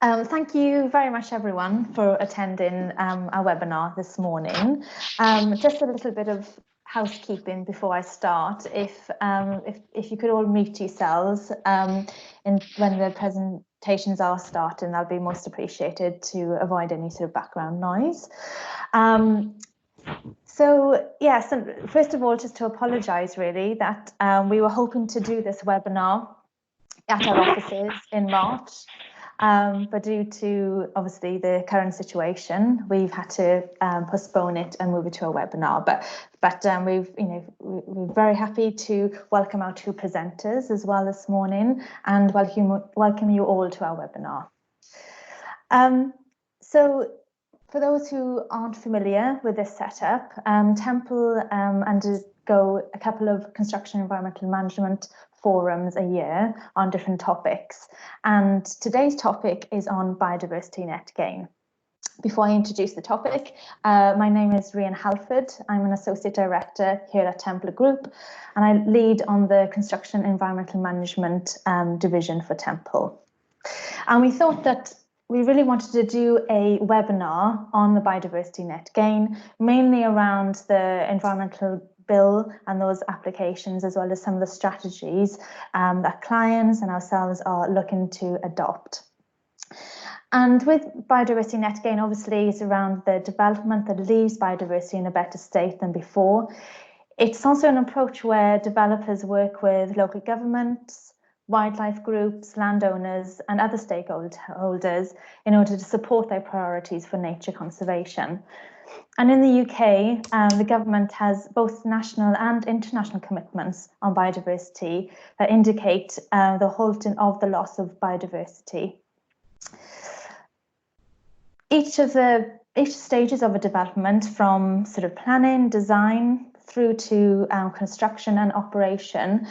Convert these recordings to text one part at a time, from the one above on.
Thank you very much, everyone, for attending our webinar this morning. Just a little bit of housekeeping before I start. If you could all mute yourselves when the presentations are starting, that'll be most appreciated to avoid any sort of background noise. So yes, and first of all, just to apologise really that we were hoping to do this webinar at our offices in March. But due to obviously the current situation, we've had to postpone it and move it to a webinar. But we're very happy to welcome our two presenters as well this morning and welcome you all to our webinar. So for those who aren't familiar with this setup, Temple undergo a couple of construction environmental management forums a year on different topics, and today's topic is on biodiversity net gain. Before I introduce the topic, my name is Rhian Halford. I'm an Associate Director here at Temple Group, and I lead on the Construction Environmental Management division for Temple. And we thought that we really wanted to do a webinar on the biodiversity net gain, mainly around the environmental bill and those applications, as well as some of the strategies that clients and ourselves are looking to adopt. And with biodiversity net gain, obviously, it's around the development that leaves biodiversity in a better state than before. It's also an approach where developers work with local governments, wildlife groups, landowners, and other stakeholders in order to support their priorities for nature conservation. And in the UK, the government has both national and international commitments on biodiversity that indicate the halting of the loss of biodiversity. Each stages of a development, from sort of planning, design, through to construction and operation,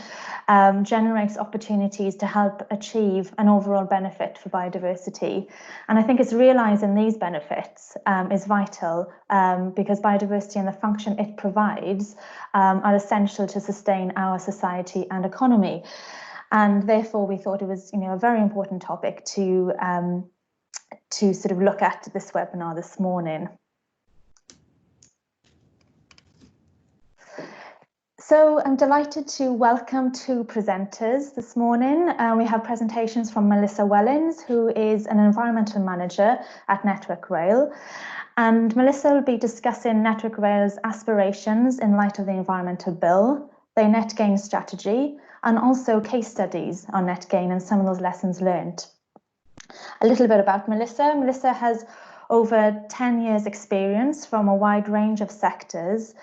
generates opportunities to help achieve an overall benefit for biodiversity. And I think it's realising these benefits is vital because biodiversity and the function it provides are essential to sustain our society and economy. And therefore, we thought it was a very important topic to sort of look at this webinar this morning. So I'm delighted to welcome two presenters this morning. We have presentations from Melissa Wellings, who is an environmental manager at Network Rail. And Melissa will be discussing Network Rail's aspirations in light of the environmental bill, their net gain strategy, and also case studies on net gain and some of those lessons learned. A little bit about Melissa. Melissa has over 10 years experience from a wide range of sectors,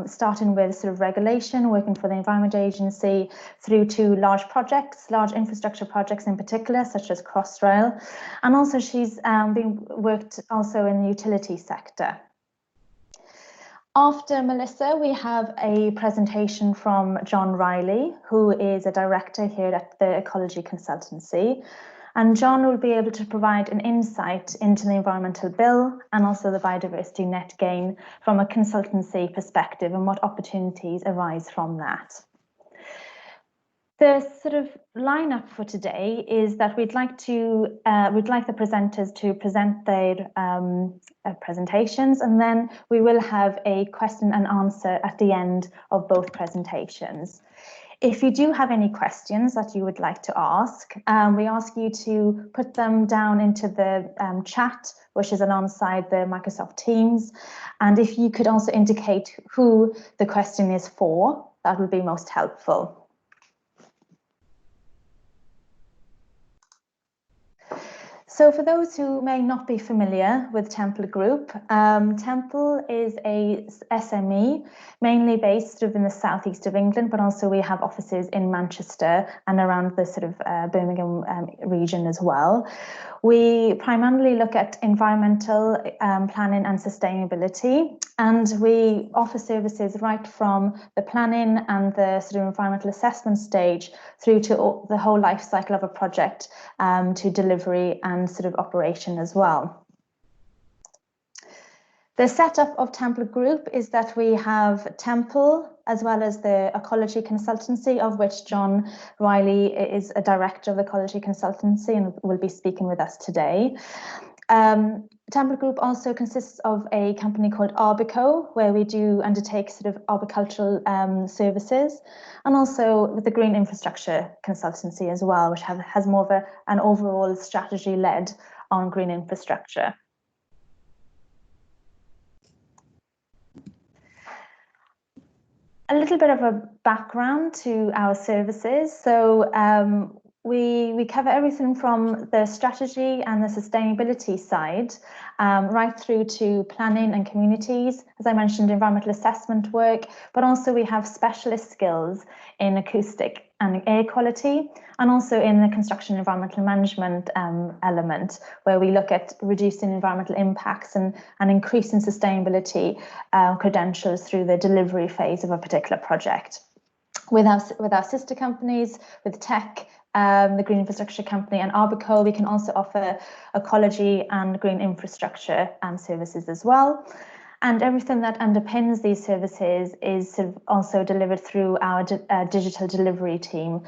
starting with sort of regulation, working for the Environment Agency, through to large projects, large infrastructure projects in particular, such as Crossrail. And also she's worked also in the utility sector. After Melissa, we have a presentation from John Riley, who is a director here at the Ecology Consultancy. And John will be able to provide an insight into the environmental bill and also the biodiversity net gain from a consultancy perspective and what opportunities arise from that. The sort of lineup for today is that we'd like the presenters to present their presentations, and then we will have a question and answer at the end of both presentations. If you do have any questions that you would like to ask, we ask you to put them down into the chat, which is alongside the Microsoft Teams. And if you could also indicate who the question is for, that would be most helpful. So for those who may not be familiar with Temple Group, Temple is a SME, mainly based in the southeast of England, but also we have offices in Manchester and around the sort of Birmingham region as well. We primarily look at environmental planning and sustainability, and we offer services right from the planning and the sort of environmental assessment stage through to the whole life cycle of a project, to delivery and sort of operation as well. The setup of Temple Group is that we have Temple as well as the Ecology Consultancy, of which John Riley is a director of the Ecology Consultancy and will be speaking with us today. Temple Group also consists of a company called Arbico, where we do undertake sort of arboricultural services, and also with the Green Infrastructure Consultancy as well, which has more of an overall strategy led on green infrastructure. A little bit of a background to our services. So we cover everything from the strategy and the sustainability side, right through to planning and communities, as I mentioned, environmental assessment work, but also we have specialist skills in acoustic and air quality, and also in the construction environmental management element, where we look at reducing environmental impacts and increasing sustainability credentials through the delivery phase of a particular project. With our sister companies, with Tech, the Green Infrastructure Company and Arbico, we can also offer ecology and green infrastructure services as well. And everything that underpins these services is sort of also delivered through our digital delivery team.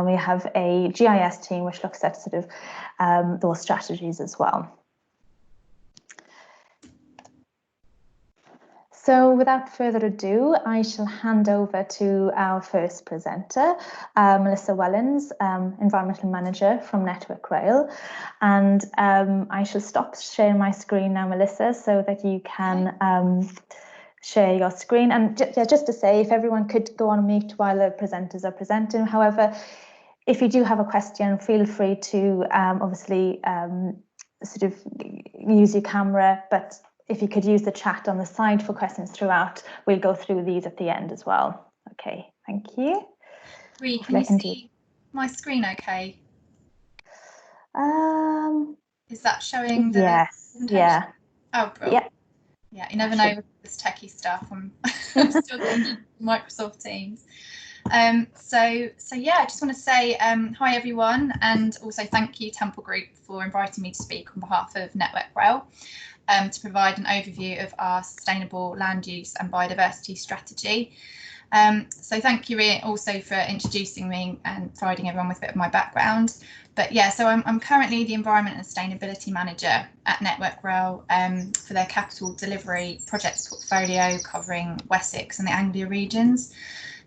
We have a GIS team which looks at sort of those strategies as well. So without further ado, I shall hand over to our first presenter, Melissa Wellings, Environmental Manager from Network Rail. And I shall stop sharing my screen now, Melissa, so that you can share your screen. And just to say, if everyone could go on mute while the presenters are presenting. However, if you do have a question, feel free to obviously sort of use your camera, but if you could use the chat on the side for questions throughout, we'll go through these at the end as well. Okay, thank you. Ree, can you see my screen okay? Is that showing the yes, yeah. Oh, brilliant. Yeah, you never know with this techie stuff. I'm still thinking Microsoft Teams. So yeah, I just want to say hi everyone, and also thank you Temple Group for inviting me to speak on behalf of Network Rail. To provide an overview of our sustainable land use and biodiversity strategy. So thank you, Rhea, also for introducing me and providing everyone with a bit of my background. But yeah, so I'm currently the Environment and Sustainability Manager at Network Rail for their capital delivery projects portfolio covering Wessex and the Anglia regions.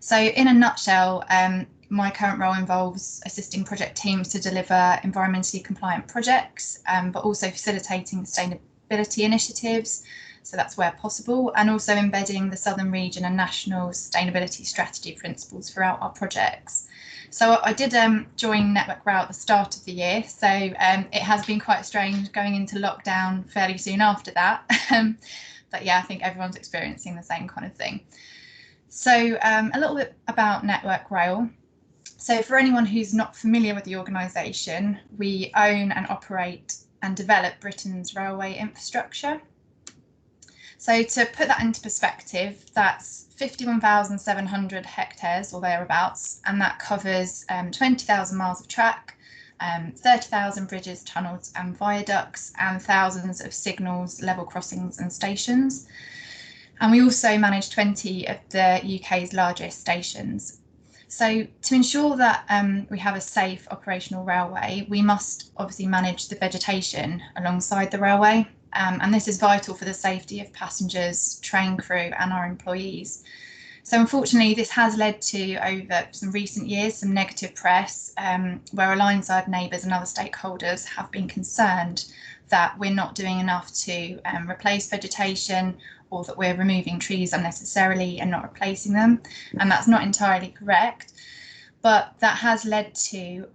So in a nutshell, my current role involves assisting project teams to deliver environmentally compliant projects, but also facilitating sustainability initiatives, so that's where possible, and also embedding the Southern Region and national sustainability strategy principles throughout our projects. So I did join Network Rail at the start of the year, so it has been quite strange going into lockdown fairly soon after that. But yeah, I think everyone's experiencing the same kind of thing. So a little bit about Network Rail. So for anyone who's not familiar with the organisation, we own and operate and develop Britain's railway infrastructure. So to put that into perspective, that's 51,700 hectares or thereabouts, and that covers 20,000 miles of track, 30,000 bridges, tunnels and viaducts, and thousands of signals, level crossings and stations. And we also manage 20 of the UK's largest stations. So to ensure that we have a safe operational railway, we must obviously manage the vegetation alongside the railway. And this is vital for the safety of passengers, train crew and our employees. So unfortunately, this has led to, over some recent years, some negative press where alongside neighbours and other stakeholders have been concerned that we're not doing enough to replace vegetation, or that we're removing trees unnecessarily and not replacing them. And that's not entirely correct, but that has led to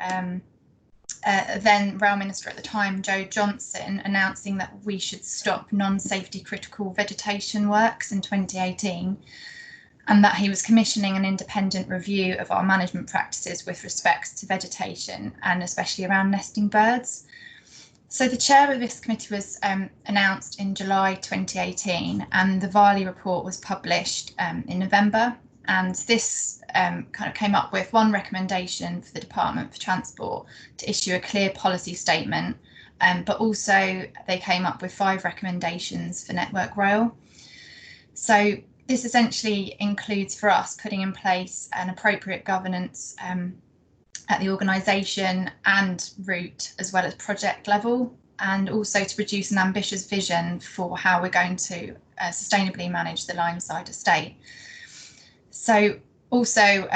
then Rail Minister at the time, Joe Johnson, announcing that we should stop non-safety critical vegetation works in 2018, and that he was commissioning an independent review of our management practices with respect to vegetation, and especially around nesting birds. So the chair of this committee was announced in July 2018, and the Varley report was published in November. And this kind of came up with one recommendation for the Department for Transport to issue a clear policy statement but also they came up with 5 recommendations for Network Rail. So this essentially includes for us putting in place an appropriate governance at the organisation and route as well as project level, and also to produce an ambitious vision for how we're going to sustainably manage the Lineside estate. So also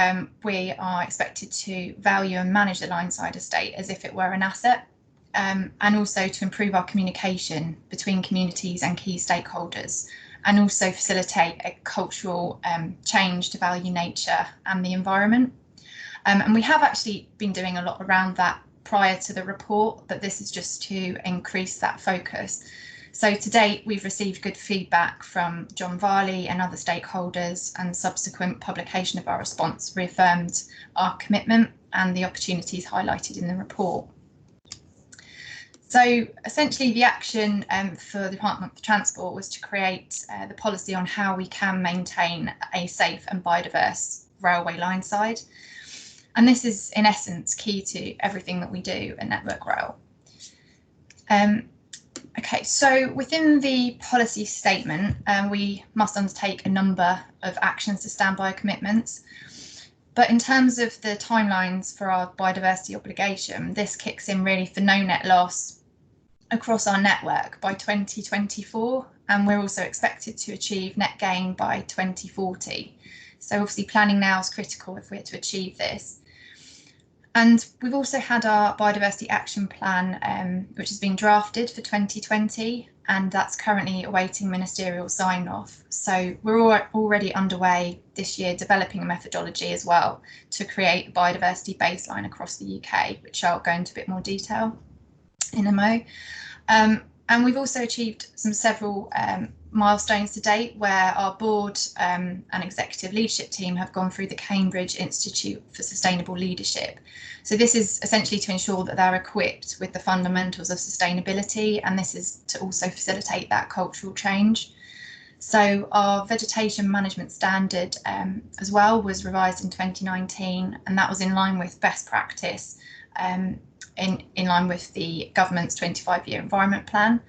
we are expected to value and manage the Lineside estate as if it were an asset, and also to improve our communication between communities and key stakeholders, and also facilitate a cultural change to value nature and the environment. And we have actually been doing a lot around that prior to the report, but this is just to increase that focus. So to date, we've received good feedback from John Varley and other stakeholders, and subsequent publication of our response reaffirmed our commitment and the opportunities highlighted in the report. So essentially the action for the Department for Transport was to create the policy on how we can maintain a safe and biodiverse railway lineside. And this is in essence key to everything that we do at Network Rail. Okay, so within the policy statement, we must undertake a number of actions to stand by our commitments. But in terms of the timelines for our biodiversity obligation, this kicks in really for no net loss across our network by 2024, and we're also expected to achieve net gain by 2040. So obviously planning now is critical if we're to achieve this. And we've also had our biodiversity action plan, which has been drafted for 2020, and that's currently awaiting ministerial sign off. So we're already underway this year developing a methodology as well to create a biodiversity baseline across the UK, which I'll go into a bit more detail in a mo. And we've also achieved several milestones to date, where our board and executive leadership team have gone through the Cambridge Institute for Sustainable Leadership. So this is essentially to ensure that they're equipped with the fundamentals of sustainability, and this is to also facilitate that cultural change. So our vegetation management standard as well was revised in 2019, and that was in line with best practice, in line with the government's 25-year environment plan.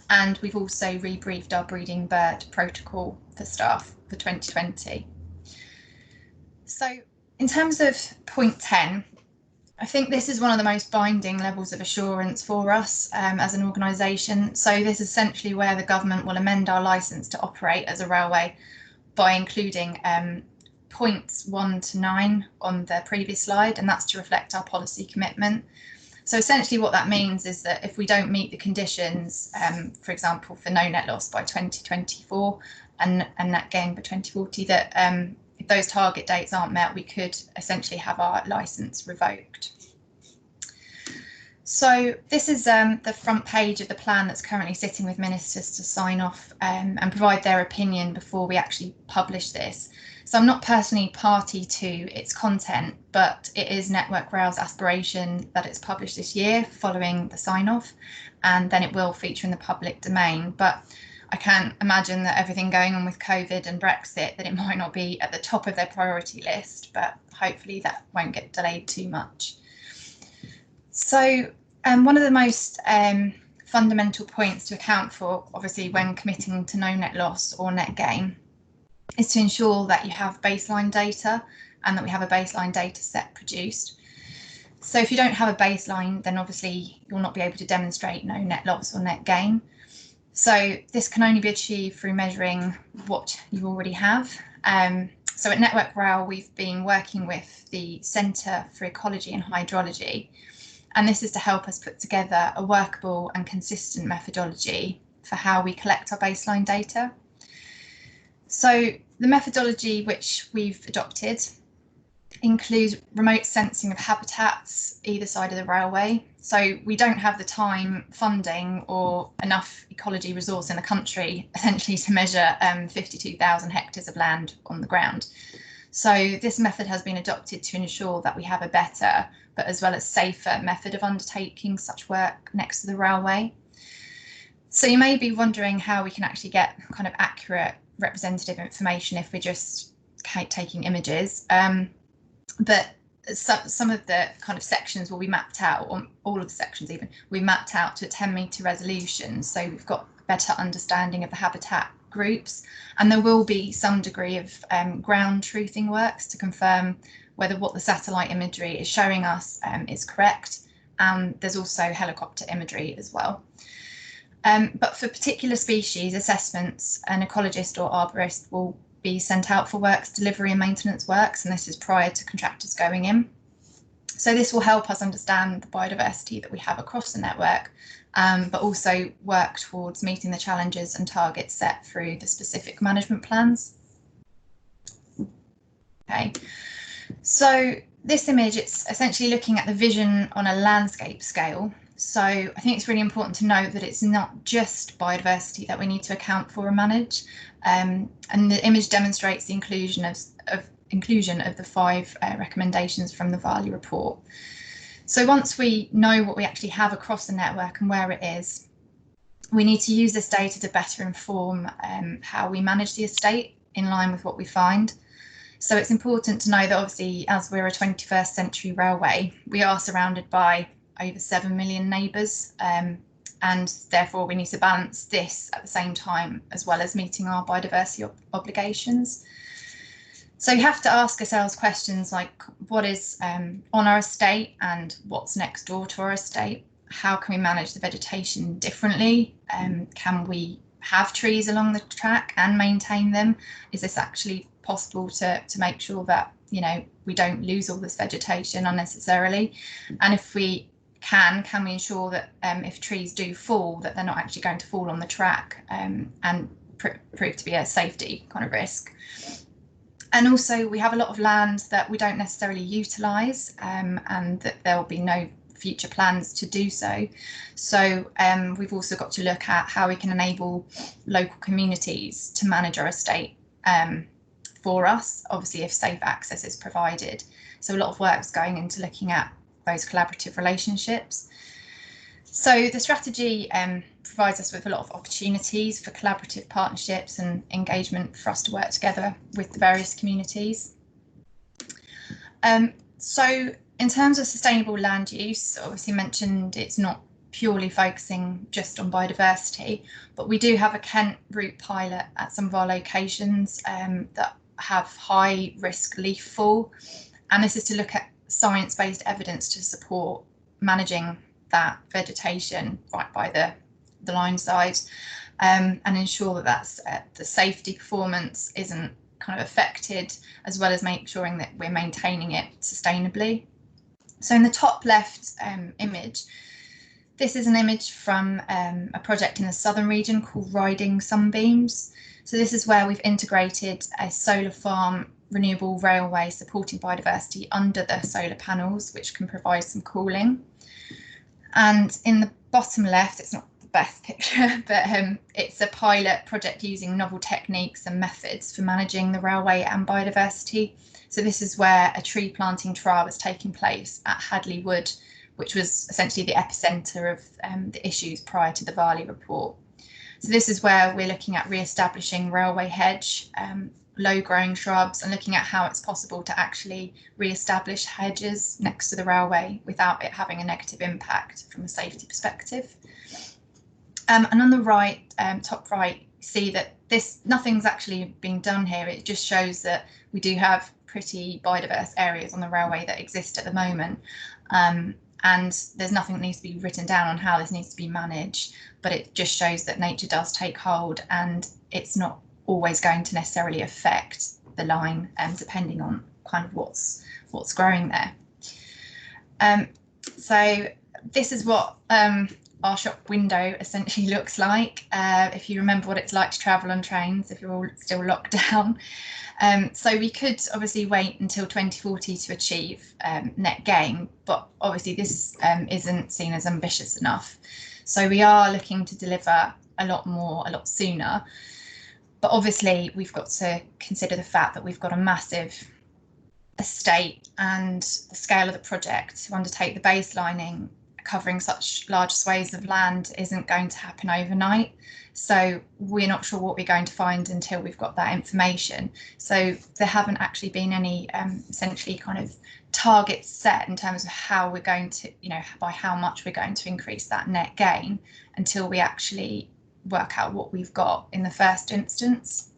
And we've also rebriefed our breeding bird protocol for staff for 2020. So in terms of point 10, I think this is one of the most binding levels of assurance for us as an organisation. So this is essentially where the government will amend our licence to operate as a railway by including points 1 to 9 on the previous slide, and that's to reflect our policy commitment. So essentially what that means is that if we don't meet the conditions, for example, for no net loss by 2024 and net gain by 2040, that if those target dates aren't met, we could essentially have our licence revoked. So this is the front page of the plan that's currently sitting with ministers to sign off and provide their opinion before we actually publish this. So I'm not personally party to its content, but it is Network Rail's aspiration that it's published this year following the sign-off, and then it will feature in the public domain. But I can't imagine that everything going on with COVID and Brexit, that it might not be at the top of their priority list, but hopefully that won't get delayed too much. So one of the most fundamental points to account for, obviously, when committing to no net loss or net gain, is to ensure that you have baseline data and that we have a baseline data set produced. So if you don't have a baseline, then obviously you'll not be able to demonstrate no net loss or net gain. So this can only be achieved through measuring what you already have. So at Network Rail, we've been working with the Centre for Ecology and Hydrology, and this is to help us put together a workable and consistent methodology for how we collect our baseline data. So the methodology which we've adopted includes remote sensing of habitats either side of the railway. So we don't have the time, funding or enough ecology resource in the country essentially to measure 52,000 hectares of land on the ground. So this method has been adopted to ensure that we have a better but as well as safer method of undertaking such work next to the railway. So you may be wondering how we can actually get kind of accurate representative information if we're just taking images. But some of the kind of sections will be mapped out, or all of the sections even, we mapped out to a 10-metre resolution, so we've got a better understanding of the habitat groups, and there will be some degree of ground truthing works to confirm whether what the satellite imagery is showing us is correct, and there's also helicopter imagery as well. But for particular species assessments, an ecologist or arborist will be sent out for works delivery and maintenance works, and this is prior to contractors going in. So this will help us understand the biodiversity that we have across the network, but also work towards meeting the challenges and targets set through the specific management plans. Okay, so this image, it's essentially looking at the vision on a landscape scale. So I think it's really important to note that it's not just biodiversity that we need to account for and manage. And the image demonstrates the inclusion of the 5 recommendations from the value report. So once we know what we actually have across the network and where it is, we need to use this data to better inform how we manage the estate in line with what we find. So it's important to know that obviously, as we're a 21st century railway, we are surrounded by over 7 million neighbours, and therefore we need to balance this at the same time as well as meeting our biodiversity obligations. So you have to ask ourselves questions like what is on our estate and what's next door to our estate? How can we manage the vegetation differently? Can we have trees along the track and maintain them? Is this actually possible to make sure that, you know, we don't lose all this vegetation unnecessarily? And if we can we ensure that if trees do fall, that they're not actually going to fall on the track and prove to be a safety kind of risk? And also we have a lot of land that we don't necessarily utilise, and that there will be no future plans to do so. So we've also got to look at how we can enable local communities to manage our estate for us, obviously if safe access is provided. So a lot of work's going into looking at those collaborative relationships. So the strategy provides us with a lot of opportunities for collaborative partnerships and engagement for us to work together with the various communities. So in terms of sustainable land use, obviously mentioned it's not purely focusing just on biodiversity, but we do have a Kent route pilot at some of our locations that have high risk leaf fall, and this is to look at science-based evidence to support managing that vegetation right by the line side, and ensure that that's the safety performance isn't kind of affected, as well as make sure that we're maintaining it sustainably. So in the top left image, this is an image from a project in the southern region called Riding Sunbeams. So this is where we've integrated a solar farm renewable railway supporting biodiversity under the solar panels, which can provide some cooling. And in the bottom left, it's not the best picture, but it's a pilot project using novel techniques and methods for managing the railway and biodiversity. So this is where a tree planting trial was taking place at Hadley Wood, which was essentially the epicentre of the issues prior to the Varley report. So this is where we're looking at re-establishing railway hedge, low-growing shrubs, and looking at how it's possible to actually re-establish hedges next to the railway without it having a negative impact from a safety perspective. And on the right, top right, see that nothing's actually being done here. It just shows that we do have pretty biodiverse areas on the railway that exist at the moment. And there's nothing that needs to be written down on how this needs to be managed, but it just shows that nature does take hold, and it's not always going to necessarily affect the line, depending on kind of what's growing there. So this is what our shop window essentially looks like, if you remember what it's like to travel on trains, if you're all still locked down. So we could obviously wait until 2040 to achieve net gain, but obviously this isn't seen as ambitious enough. So we are looking to deliver a lot more, a lot sooner. But obviously we've got to consider the fact that we've got a massive estate, and the scale of the project to undertake the baselining covering such large swathes of land isn't going to happen overnight. So we're not sure what we're going to find until we've got that information. So there haven't actually been any essentially kind of targets set in terms of how we're going to, by how much we're going to increase that net gain until we actually work out what we've got in the first instance.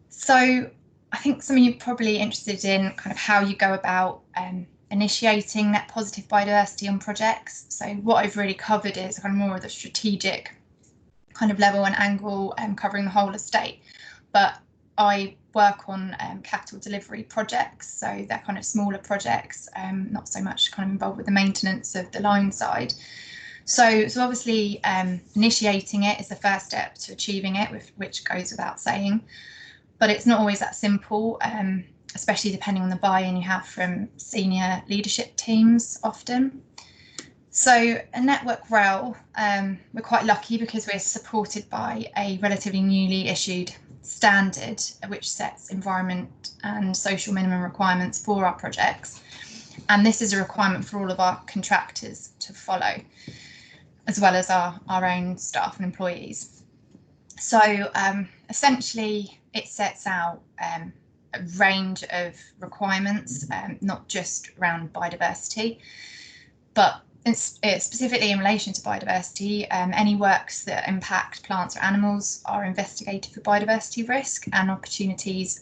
So I think some of you are probably interested in kind of how you go about initiating net positive biodiversity on projects. So what I've really covered is kind of more of the strategic kind of level and angle, covering the whole estate. But I work on capital delivery projects, so they're kind of smaller projects, not so much kind of involved with the maintenance of the line side. So obviously initiating it is the first step to achieving it, which goes without saying, but it's not always that simple, especially depending on the buy-in you have from senior leadership teams often. So a network REL, we're quite lucky because we're supported by a relatively newly issued standard which sets environment and social minimum requirements for our projects, and this is a requirement for all of our contractors to follow, as well as our own staff and employees. So essentially it sets out a range of requirements, not just around biodiversity, but it's specifically in relation to biodiversity. Any works that impact plants or animals are investigated for biodiversity risk, and opportunities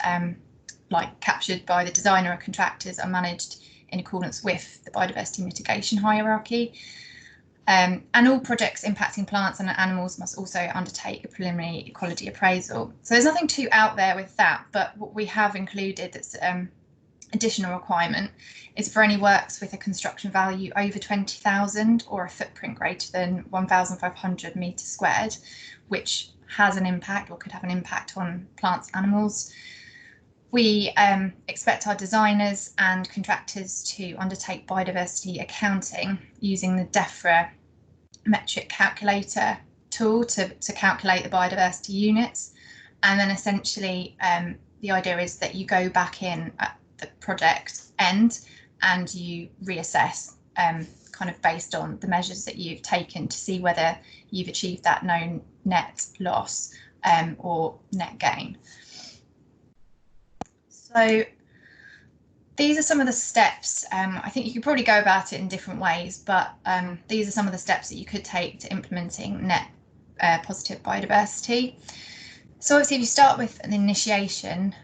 like captured by the designer or contractors are managed in accordance with the biodiversity mitigation hierarchy. And all projects impacting plants and animals must also undertake a preliminary ecology appraisal. So there's nothing too out there with that, but what we have included that's additional requirement is for any works with a construction value over 20,000 or a footprint greater than 1,500 metres squared, which has an impact or could have an impact on plants, animals. We expect our designers and contractors to undertake biodiversity accounting using the DEFRA metric calculator tool to calculate the biodiversity units. And then essentially the idea is that you go back in at the project end and you reassess kind of based on the measures that you've taken to see whether you've achieved that known net loss or net gain. So these are some of the steps. I think you could probably go about it in different ways, but these are some of the steps that you could take to implementing net positive biodiversity. So obviously if you start with an initiation,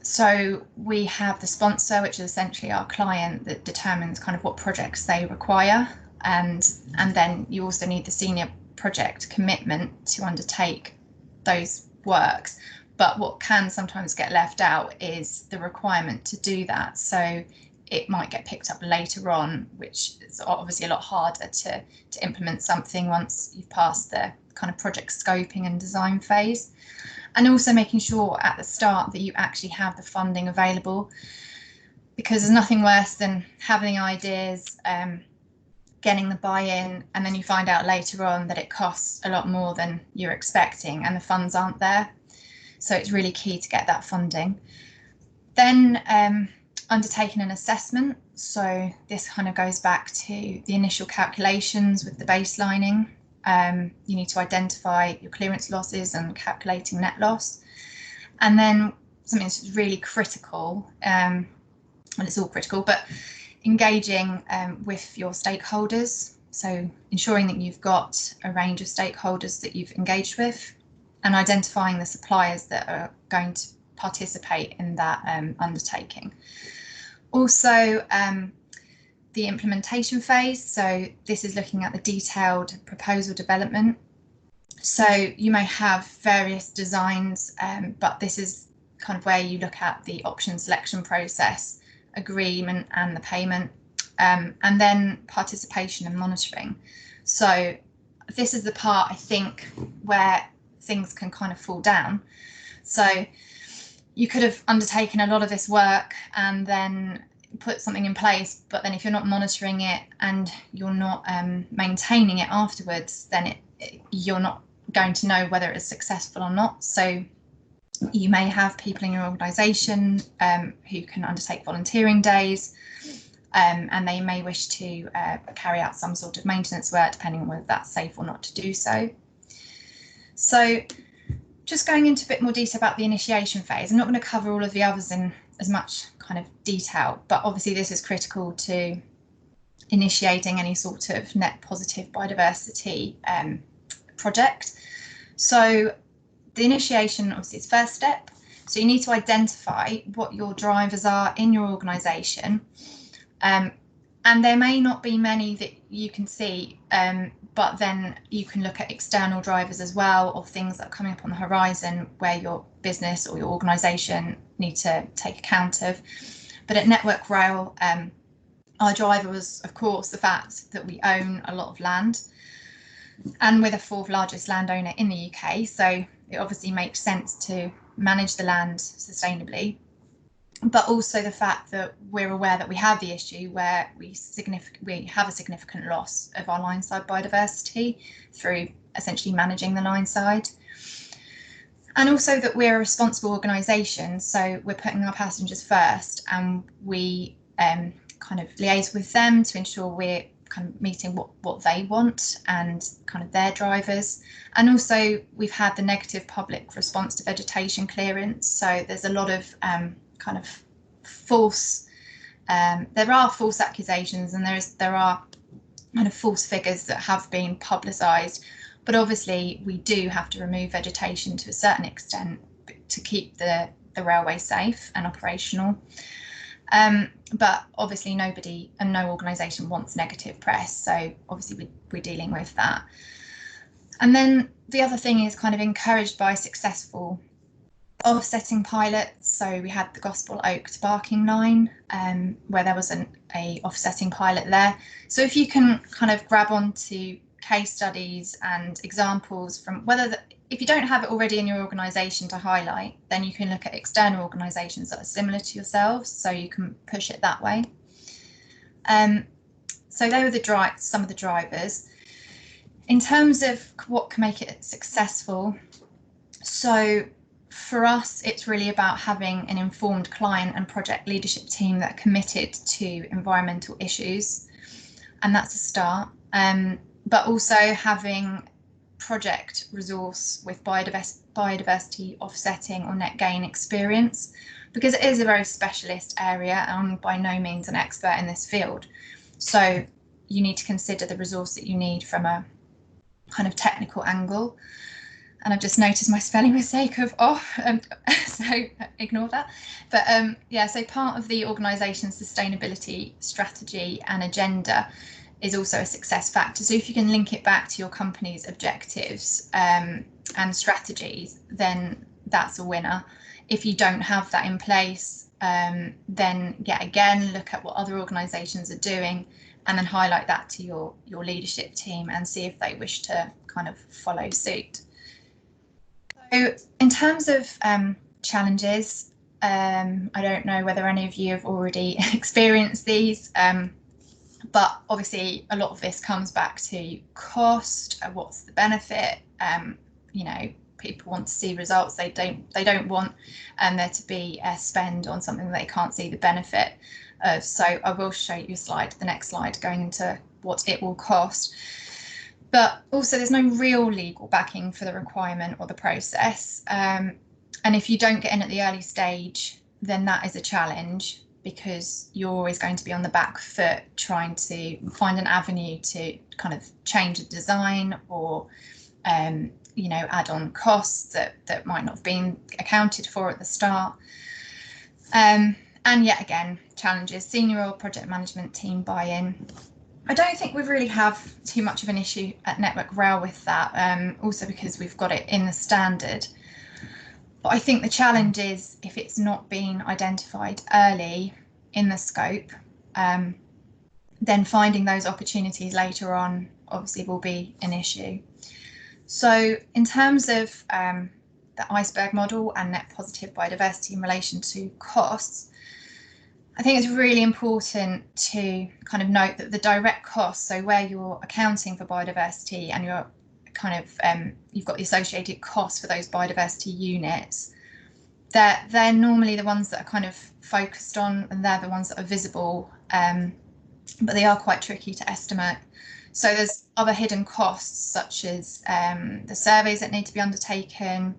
so we have the sponsor, which is essentially our client, that determines kind of what projects they require, and then you also need the senior project commitment to undertake those works. But what can sometimes get left out is the requirement to do that. So it might get picked up later on, which is obviously a lot harder to implement something once you've passed the kind of project scoping and design phase. And also making sure at the start that you actually have the funding available, because there's nothing worse than having ideas, getting the buy-in, and then you find out later on that it costs a lot more than you're expecting and the funds aren't there. So it's really key to get that funding. Then undertaking an assessment. So this kind of goes back to the initial calculations with the baselining. You need to identify your clearance losses and calculating net loss. And then something that's really critical, well, it's all critical, but engaging with your stakeholders. So ensuring that you've got a range of stakeholders that you've engaged with, and identifying the suppliers that are going to participate in that undertaking. Also, the implementation phase. So this is looking at the detailed proposal development. So you may have various designs, but this is kind of where you look at the option selection process, agreement and the payment, and then participation and monitoring. So this is the part I think where things can kind of fall down. So you could have undertaken a lot of this work and then put something in place, but then if you're not monitoring it and you're not maintaining it afterwards, then you're not going to know whether it's successful or not. So you may have people in your organisation who can undertake volunteering days, and they may wish to carry out some sort of maintenance work, depending on whether that's safe or not to do so. So just going into a bit more detail about the initiation phase, I'm not going to cover all of the others in as much kind of detail, but obviously this is critical to initiating any sort of net positive biodiversity project. So the initiation obviously is first step. So you need to identify what your drivers are in your organisation, and there may not be many that you can see, but then you can look at external drivers as well, of things that are coming up on the horizon where your business or your organisation need to take account of. But at Network Rail, our driver was, of course, the fact that we own a lot of land, and we're the 4th largest landowner in the UK, so it obviously makes sense to manage the land sustainably, but also the fact that we're aware that we have the issue where we have a significant loss of our line side biodiversity through essentially managing the line side. And also that we're a responsible organisation, so we're putting our passengers first, and we kind of liaise with them to ensure we're kind of meeting what they want and kind of their drivers. And also we've had the negative public response to vegetation clearance, so there's a lot of kind of false, there are false accusations, and there are kind of false figures that have been publicised, but obviously we do have to remove vegetation to a certain extent to keep the railway safe and operational. But obviously nobody and no organisation wants negative press, so obviously we're dealing with that. And then the other thing is kind of encouraged by successful offsetting pilots. So we had the Gospel Oak to Barking line, where there was a offsetting pilot there. So if you can kind of grab onto case studies and examples from if you don't have it already in your organisation to highlight, then you can look at external organisations that are similar to yourselves, so you can push it that way. So they were some of the drivers. In terms of what can make it successful, so for us, it's really about having an informed client and project leadership team that are committed to environmental issues, and that's a start. But also having project resource with biodiversity offsetting or net gain experience, because it is a very specialist area and I'm by no means an expert in this field. So you need to consider the resource that you need from a kind of technical angle. And I've just noticed my spelling mistake of off, so ignore that. But yeah, so part of the organisation's sustainability strategy and agenda is also a success factor. So if you can link it back to your company's objectives and strategies, then that's a winner. If you don't have that in place, then yet again, look at what other organisations are doing and then highlight that to your leadership team and see if they wish to kind of follow suit. So in terms of challenges, I don't know whether any of you have already experienced these, but obviously a lot of this comes back to cost. What's the benefit? You know, people want to see results. They don't want there to be a spend on something they can't see the benefit of. So I will show you a slide, the next slide, going into what it will cost. But also there's no real legal backing for the requirement or the process. And if you don't get in at the early stage, then that is a challenge, because you're always going to be on the back foot trying to find an avenue to kind of change a design or you know, add on costs that might not have been accounted for at the start. And yet again, challenges, senior or project management team buy-in. I don't think we really have too much of an issue at Network Rail with that, also because we've got it in the standard. But I think the challenge is if it's not been identified early in the scope, then finding those opportunities later on obviously will be an issue. So in terms of the Iceberg model and net positive biodiversity in relation to costs, I think it's really important to kind of note that the direct costs, so where you're accounting for biodiversity and you're kind of you've got the associated costs for those biodiversity units, they're normally the ones that are kind of focused on, and they're the ones that are visible, but they are quite tricky to estimate. So there's other hidden costs, such as the surveys that need to be undertaken,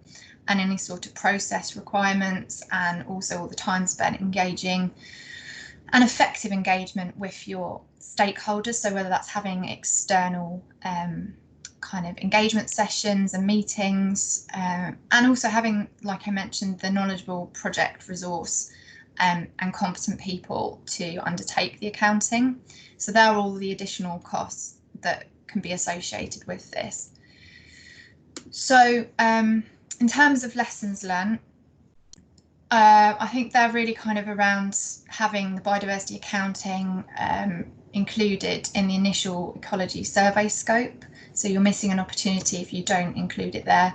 and any sort of process requirements, and also all the time spent engaging and effective engagement with your stakeholders. So whether that's having external kind of engagement sessions and meetings, and also having, like I mentioned, the knowledgeable project resource and competent people to undertake the accounting. So there are all the additional costs that can be associated with this. So in terms of lessons learned, I think they're really kind of around having the biodiversity accounting included in the initial ecology survey scope. So you're missing an opportunity if you don't include it there.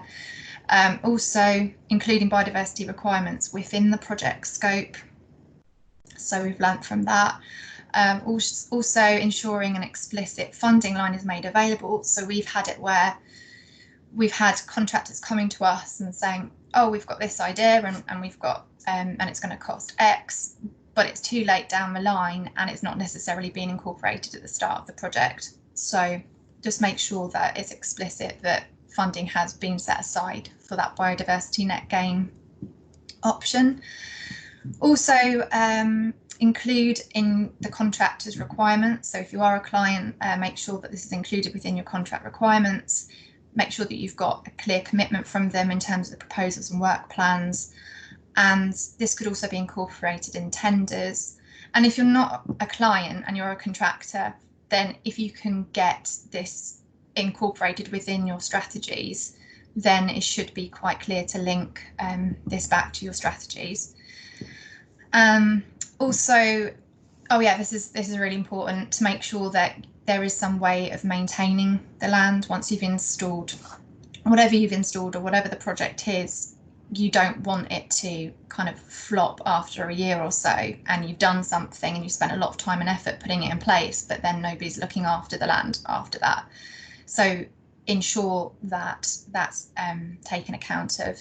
Also including biodiversity requirements within the project scope. So we've learnt from that. Also ensuring an explicit funding line is made available. So we've had it where we've had contractors coming to us and saying, oh, we've got this idea and we've got and it's going to cost X, but it's too late down the line and it's not necessarily being incorporated at the start of the project. So just make sure that it's explicit that funding has been set aside for that biodiversity net gain option. Also include in the contractor's requirements. So if you are a client, make sure that this is included within your contract requirements. Make sure that you've got a clear commitment from them in terms of the proposals and work plans. And this could also be incorporated in tenders. And if you're not a client and you're a contractor, then if you can get this incorporated within your strategies, then it should be quite clear to link this back to your strategies. Also, oh yeah, this is really important to make sure that there is some way of maintaining the land once you've installed whatever you've installed or whatever the project is. You don't want it to kind of flop after a year or so and you've done something and you spent a lot of time and effort putting it in place, but then nobody's looking after the land after that. So ensure that that's taken account of.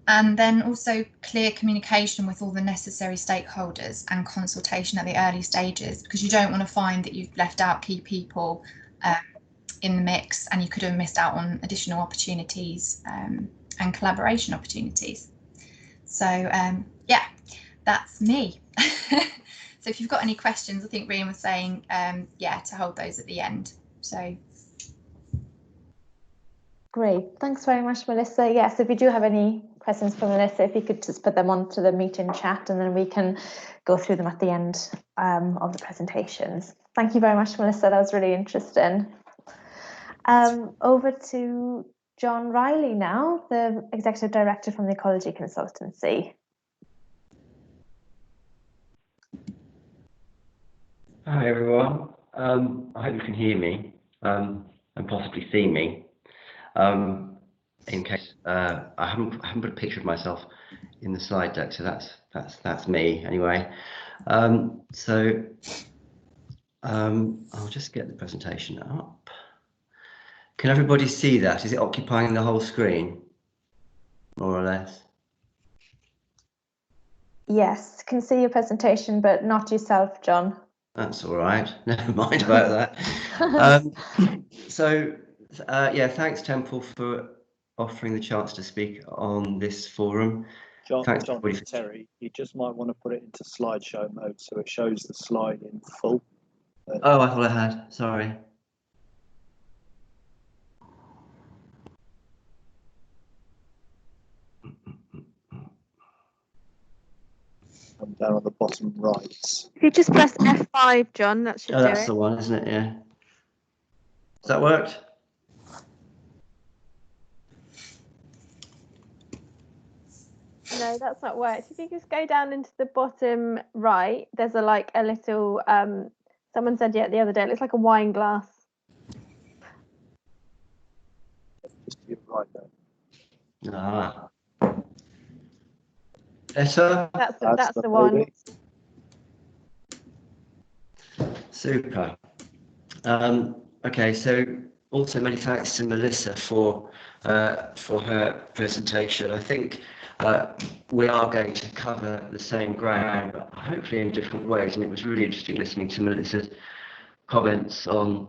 And then also clear communication with all the necessary stakeholders and consultation at the early stages, because you don't want to find that you've left out key people in the mix and you could have missed out on additional opportunities and collaboration opportunities. So yeah, that's me. So if you've got any questions, I think Rian was saying, yeah, to hold those at the end. So. Great, thanks very much, Melissa. Yes, if you do have any questions for Melissa, if you could just put them onto the meeting chat and then we can go through them at the end of the presentations. Thank you very much, Melissa. That was really interesting. Over to John Riley now, the Executive Director from the Ecology Consultancy. Hi everyone. I hope you can hear me and possibly see me. In case I haven't put a picture of myself in the slide deck, so that's me anyway. I'll just get the presentation up. Can everybody see that? Is it occupying the whole screen, more or less? Yes, can see your presentation, but not yourself, John. That's all right. Never mind about that. Yeah, thanks Temple for offering the chance to speak on this forum. John, Terry, you just might want to put it into slideshow mode so it shows the slide in full. Oh, I thought I had. Sorry. I'm down on the bottom right. If you just press F5, John, that should do it. That's the one, isn't it? Yeah. Has that worked? No, that's not worked. If you just go down into the bottom right, there's a little someone said the other day, it looks like a wine glass. Just to your right there. Ah. Better? That's the one. Super. Okay, so also many thanks to Melissa for her presentation. I think we are going to cover the same ground, but hopefully in different ways. And it was really interesting listening to Melissa's comments on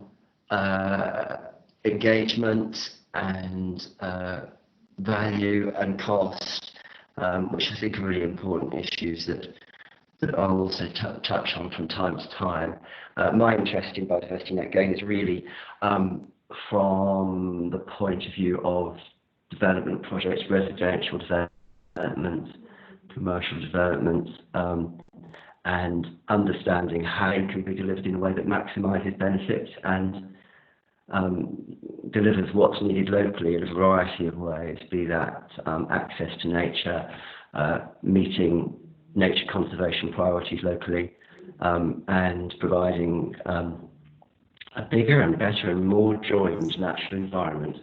engagement and value and cost, which I think are really important issues that I'll also touch on from time to time. My interest in Biodiversity Net Gain is really from the point of view of development projects, residential developments, commercial developments, and understanding how it can be delivered in a way that maximises benefits and delivers what's needed locally in a variety of ways, be that access to nature, meeting nature conservation priorities locally, and providing a bigger and better and more joined natural environment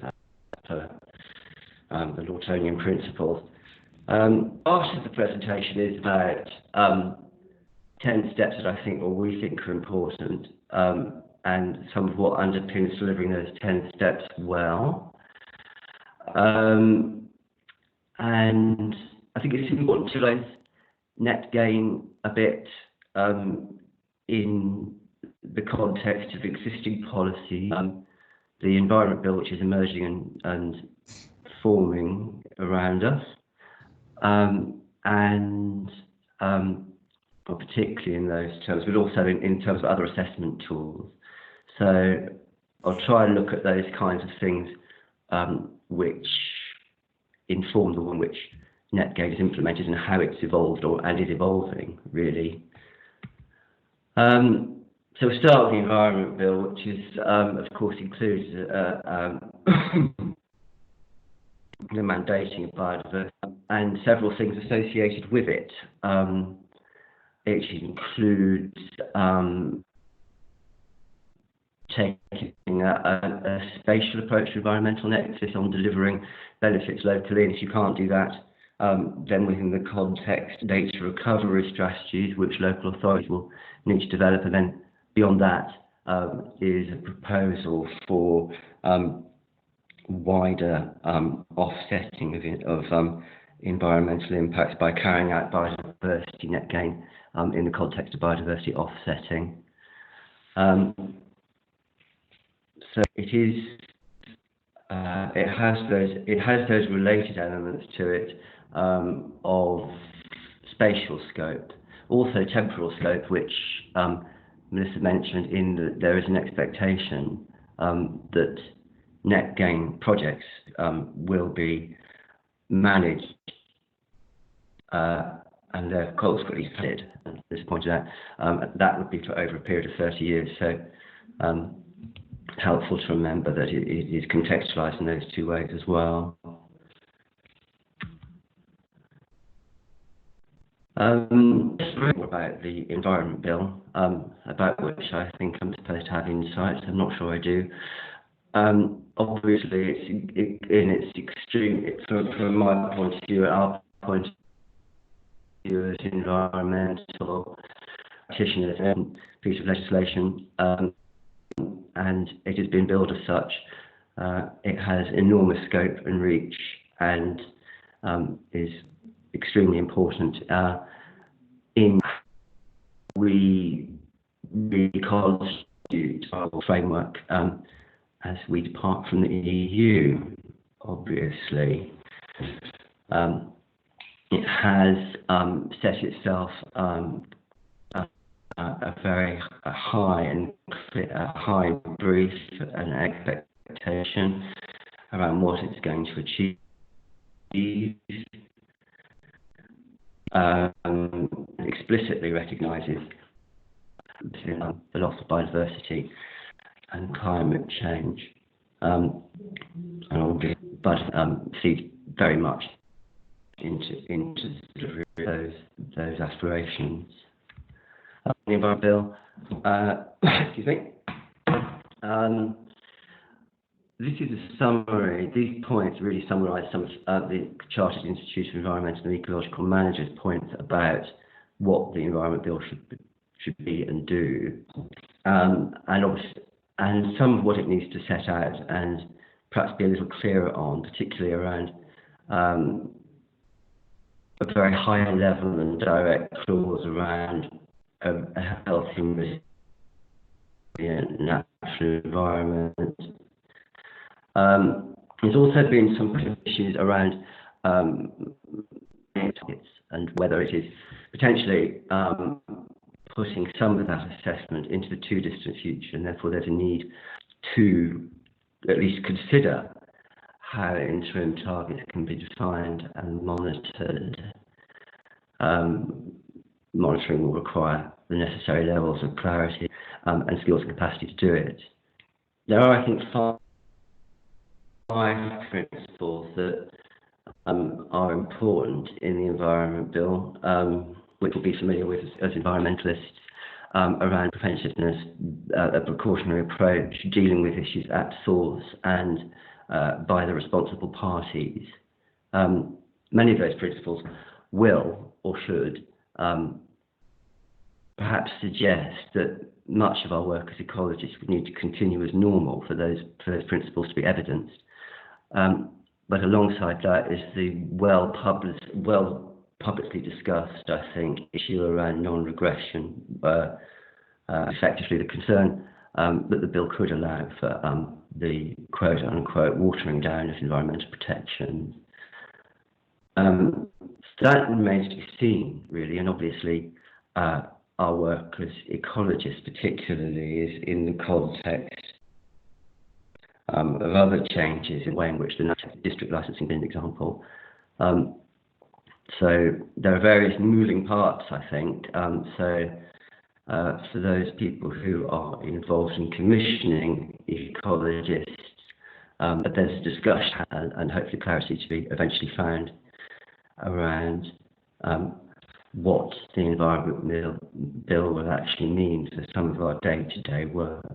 per the Lawtonian principles. Part of the presentation is about 10 steps that I think, or we think, are important, and some of what underpins delivering those 10 steps well. And I think it's important to realize net gain a bit in the context of existing policy. The Environment Bill, which is emerging and forming around us, particularly in those terms, but also in terms of other assessment tools. So I'll try and look at those kinds of things which inform the one which net gain is implemented and how it's evolved and is evolving, really. So we'll start with the Environment Bill, which is, of course, includes the mandating of biodiversity and several things associated with it. It includes taking a spatial approach to environmental nexus on delivering benefits locally, and if you can't do that, then within the context, data recovery strategies which local authorities will need to develop, and then beyond that is a proposal for wider offsetting of environmental impacts by carrying out biodiversity net gain in the context of biodiversity offsetting. So it has those related elements to it of spatial scope, also temporal scope, which Melissa mentioned in that there is an expectation that net gain projects will be managed and they're consequently funded. As pointed out, that would be for over a period of 30 years. So helpful to remember that it is contextualised in those two ways as well. Just about the Environment Bill, about which I think I'm supposed to have insights. I'm not sure I do. Obviously, it's in its extreme, from my point of view, our point of view as environmental practitioners, and piece of legislation, and it has been billed as such. It has enormous scope and reach, and is extremely important in we reconstitute our framework as we depart from the EU. Obviously, it has set itself a very high brief and expectation around what it's going to achieve. Explicitly recognises the loss of biodiversity and climate change, but feeds very much into those aspirations. The Environment Bill, excuse me. This is a summary. These points really summarise some of the Chartered Institute of Environmental and Ecological Managers' points about what the Environment Bill should be and do, and some of what it needs to set out and perhaps be a little clearer on, particularly around a very high level and direct clause around a healthy and resilient natural environment. There's also been some issues around targets and whether it is potentially putting some of that assessment into the too distant future, and therefore there's a need to at least consider how interim targets can be defined and monitored. Monitoring will require the necessary levels of clarity and skills and capacity to do it. There are, I think, five principles that are important in the Environment Bill, which we'll be familiar with as environmentalists, around preventiveness, a precautionary approach, dealing with issues at source and by the responsible parties. Many of those principles will or should perhaps suggest that much of our work as ecologists would need to continue as normal for those principles to be evidenced. But alongside that is the well publicly discussed, I think, issue around non-regression, effectively the concern that the bill could allow for the quote-unquote watering down of environmental protection. So that remains to be seen, really, and obviously our work as ecologists particularly is in the context of other changes in the way in which the district licensing is an example. So there are various moving parts, I think. For those people who are involved in commissioning ecologists, but there's discussion and hopefully clarity to be eventually found around what the Environment Bill will actually mean for some of our day-to-day work.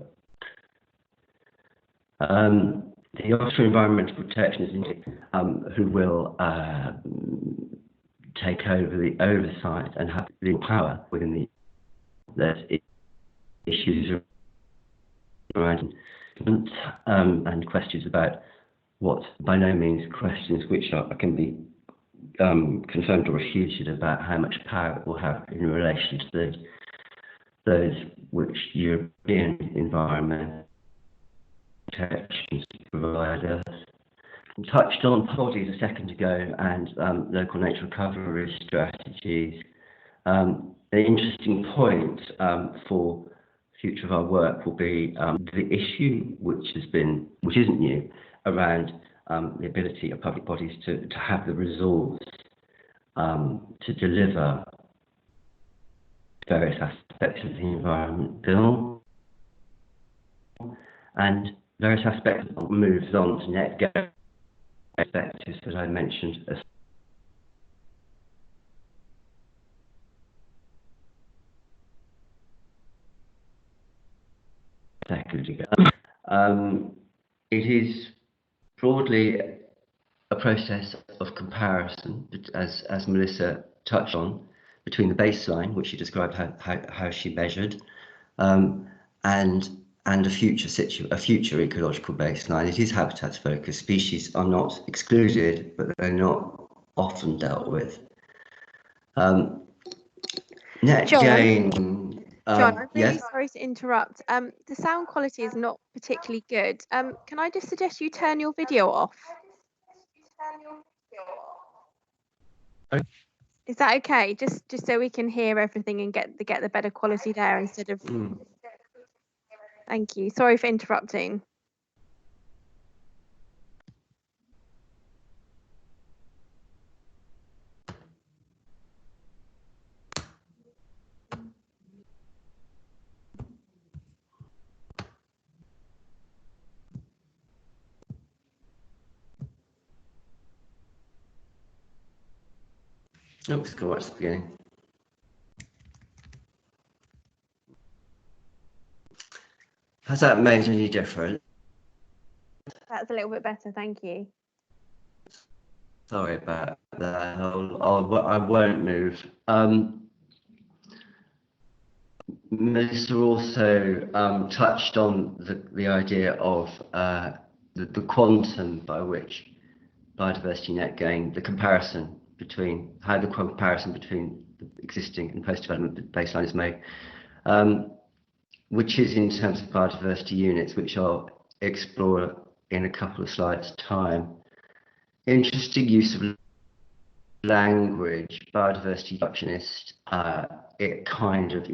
The Office for Environmental Protection is who will take over the oversight and have the power within the issues around and questions about what by no means questions which can be confirmed or refuted about how much power it will have in relation to those which European environmental protection providers. Touched on bodies a second ago and local nature recovery strategies. An interesting point for the future of our work will be the issue which isn't new, around the ability of public bodies to have the resource to deliver various aspects of the Environment Bill, and various aspects moves on to net gain perspectives that I mentioned a second ago. It is broadly a process of comparison, as Melissa touched on, between the baseline, which she described how she measured, and a future ecological baseline. It is habitats focused. Species are not excluded, but they're not often dealt with. Net gain. John, I'm really yes? sorry to interrupt. The sound quality is not particularly good. Can I just suggest you turn your video off? Is that okay? Just so we can hear everything and get the better quality there instead of. Thank you. Sorry for interrupting. Let's go watch the beginning. Has that made any difference? That's a little bit better, thank you. Sorry about that. I won't move. Melissa also touched on the idea of the quantum by which biodiversity net gain, the comparison between the existing and post-development baseline is made, which is in terms of biodiversity units, which are in a couple of slides' time. Interesting use of language, biodiversity reductionist. It kind of,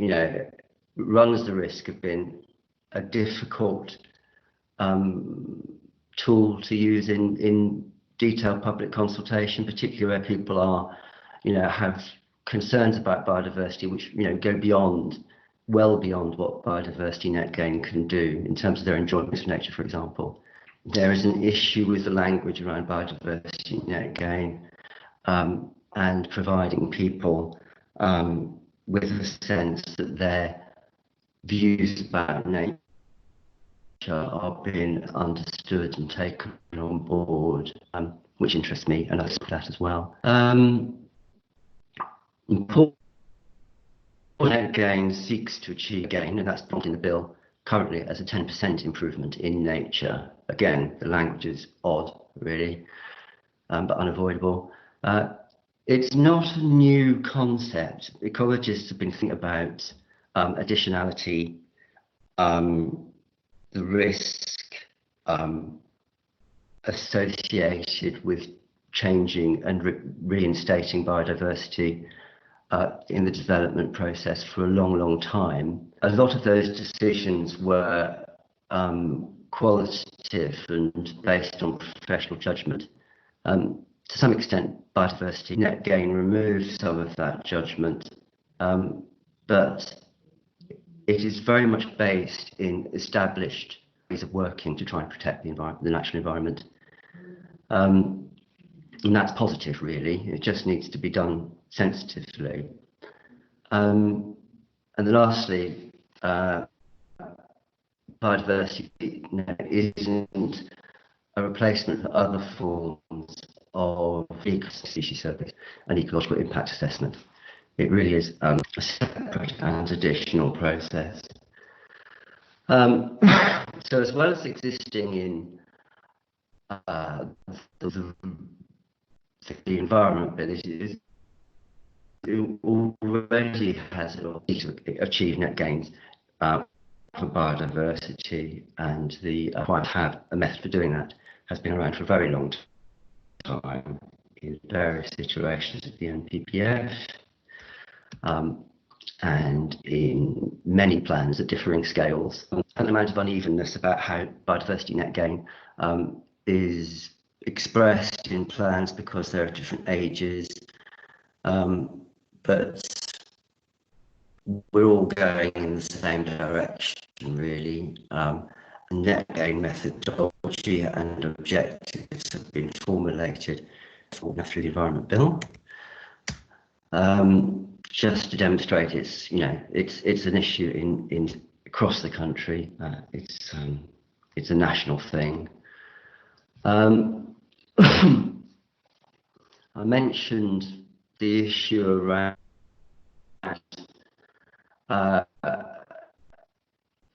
runs the risk of being a difficult tool to use in detailed public consultation, particularly where people are, have concerns about biodiversity which, go well beyond what Biodiversity Net Gain can do in terms of their enjoyment of nature, for example. There is an issue with the language around Biodiversity Net Gain and providing people with a sense that their views about nature are being understood and taken on board, which interests me, and I support that as well. Net Gain seeks to achieve gain, and that's in the bill currently as a 10% improvement in nature. Again, the language is odd, really, but unavoidable. It's not a new concept. Ecologists have been thinking about additionality, the risk associated with changing and reinstating biodiversity in the development process for a long, long time. A lot of those decisions were qualitative and based on professional judgment. To some extent, Biodiversity Net Gain removes some of that judgment, but it is very much based in established ways of working to try and protect the environment, the natural environment. And that's positive, really. It just needs to be done sensitively. And then lastly, biodiversity isn't a replacement for other forms of species service and ecological impact assessment. It really is a separate and additional process. So as well as existing in the environment, but it already has achieved net gains for biodiversity, and the quite have a method for doing that has been around for a very long time in various iterations of the NPPF and in many plans at differing scales. An amount of unevenness about how biodiversity net gain is expressed in plans because there are different ages, but we're all going in the same direction, really. Net gain methodology and objectives have been formulated through the Environment Bill, just to demonstrate it's an issue in across the country. It's a national thing. I mentioned the issue around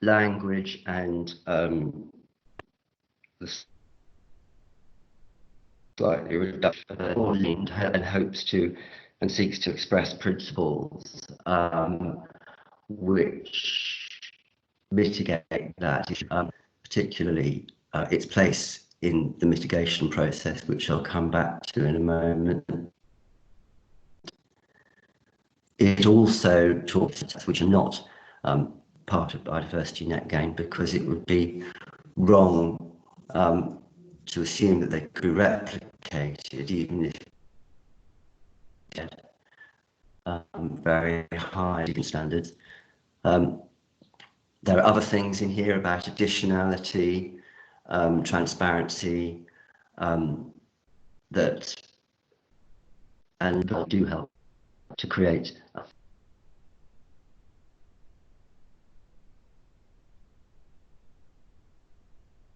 language and the slightly reduction and hopes to and seeks to express principles which mitigate that issue, particularly its place in the mitigation process, which I'll come back to in a moment. It also talks which are not part of biodiversity net gain, because it would be wrong to assume that they could be replicated, even if very high standards. There are other things in here about additionality, transparency, that and do help to create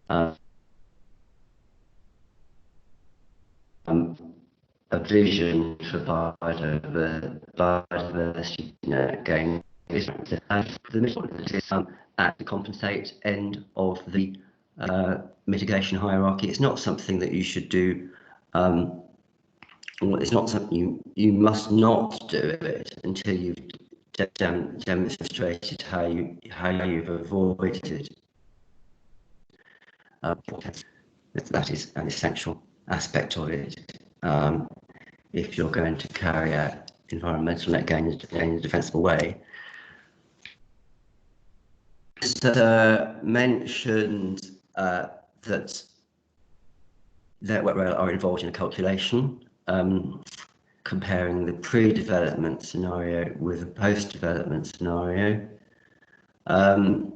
a vision for biodiversity gain is at the compensate end of the mitigation hierarchy. It's not something that you should do. It's not something you must not do it until you've demonstrated how you've avoided That is an essential aspect of it. If you're going to carry out environmental net gain in a defensible way. So mentioned that Wellings are involved in a calculation comparing the pre-development scenario with a post-development scenario, and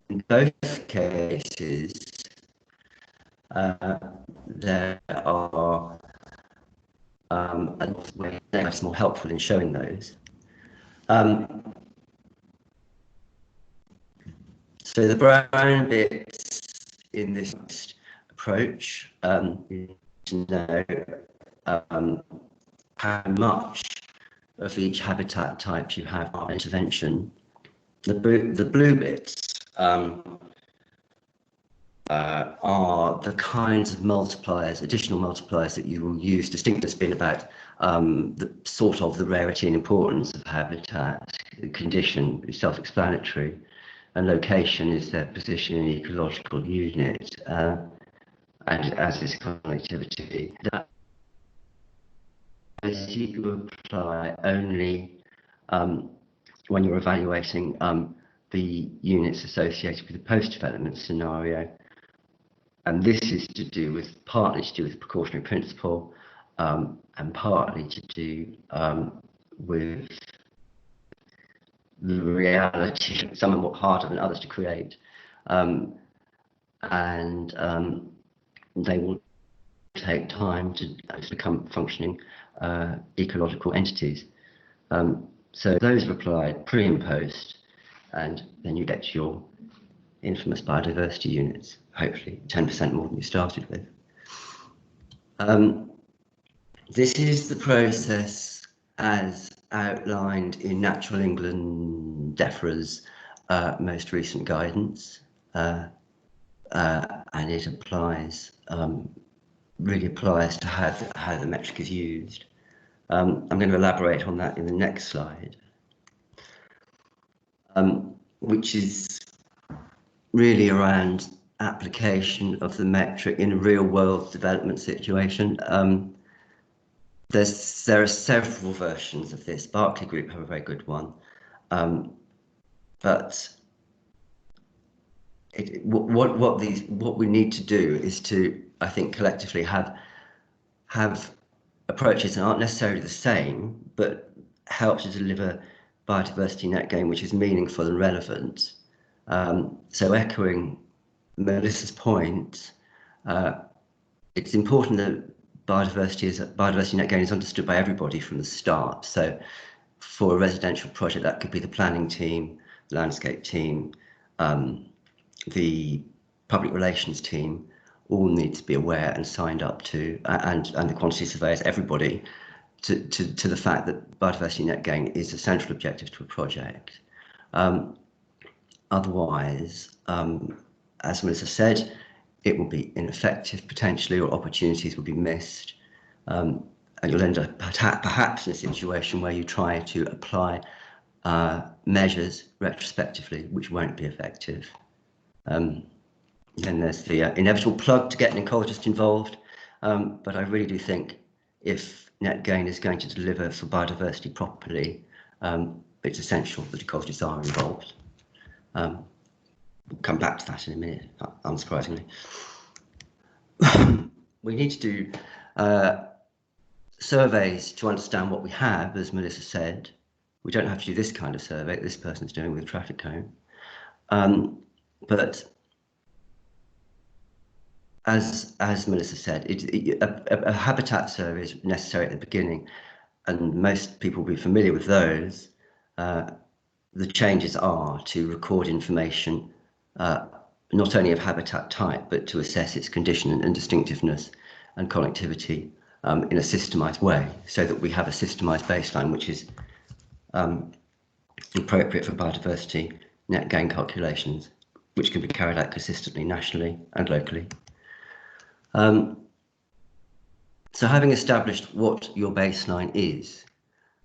in both cases there are that's more helpful in showing those. So the brown bits in this approach, you need to know how much of each habitat type you have on intervention. The blue bits are the kinds of multipliers, additional multipliers that you will use. Distinctness being about the rarity and importance of habitat. The condition is self-explanatory, and location is their position in the ecological unit, and as is connectivity. That you apply only when you're evaluating the units associated with the post-development scenario. And this is partly to do with the precautionary principle, and partly to do with the reality, some are more harder than others to create, and they will take time to become functioning ecological entities. So those are applied pre and post, and then you get your infamous biodiversity units, hopefully 10% more than you started with. This is the process as outlined in Natural England DEFRA's most recent guidance, and it applies, really applies to how the metric is used. I'm going to elaborate on that in the next slide, which is really around application of the metric in a real-world development situation. There are several versions of this. Berkeley Group have a very good one, but what we need to do is to, I think, collectively have approaches that aren't necessarily the same, but help to deliver biodiversity net gain which is meaningful and relevant. So echoing Melissa's point, it's important that biodiversity net gain is understood by everybody from the start. So for a residential project, that could be the planning team, landscape team, the public relations team, all need to be aware and signed up to, and the quantity surveyors, everybody, to the fact that biodiversity net gain is a central objective to a project. Otherwise, as Melissa said, it will be ineffective potentially, or opportunities will be missed, and you'll end up perhaps in a situation where you try to apply measures retrospectively which won't be effective. Then there's the inevitable plug to get an ecologist involved, but I really do think if net gain is going to deliver for biodiversity properly, it's essential that ecologists are involved. We'll come back to that in a minute, unsurprisingly. We need to do surveys to understand what we have, as Melissa said. We don't have to do this kind of survey that this person's doing with a traffic cone. But as Melissa said, a habitat survey is necessary at the beginning, and most people will be familiar with those. The changes are to record information, not only of habitat type, but to assess its condition and distinctiveness and connectivity in a systemised way, so that we have a systemised baseline which is appropriate for biodiversity net gain calculations, which can be carried out consistently nationally and locally. So having established what your baseline is,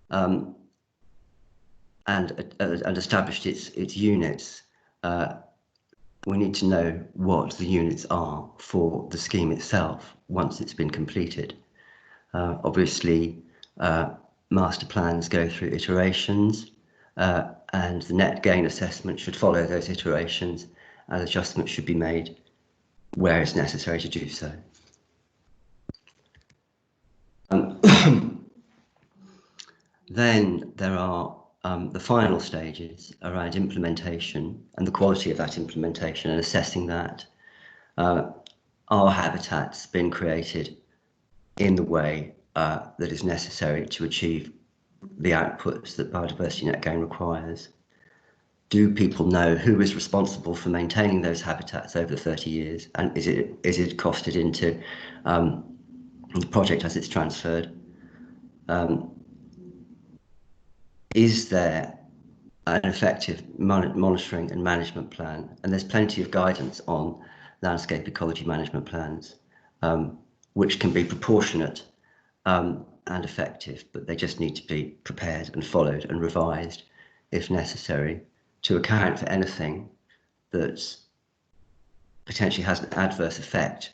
and established its units, we need to know what the units are for the scheme itself once it's been completed. Obviously, master plans go through iterations, and the net gain assessment should follow those iterations, and adjustments should be made where it's necessary to do so. Then there are the final stages around implementation and the quality of that implementation, and assessing that. Are habitats being created in the way that is necessary to achieve the outputs that Biodiversity Net Gain requires? Do people know who is responsible for maintaining those habitats over the 30 years? And is it costed into the project as it's transferred? Is there an effective monitoring and management plan? And there's plenty of guidance on landscape ecology management plans, which can be proportionate and effective, but they just need to be prepared and followed and revised if necessary to account for anything that potentially has an adverse effect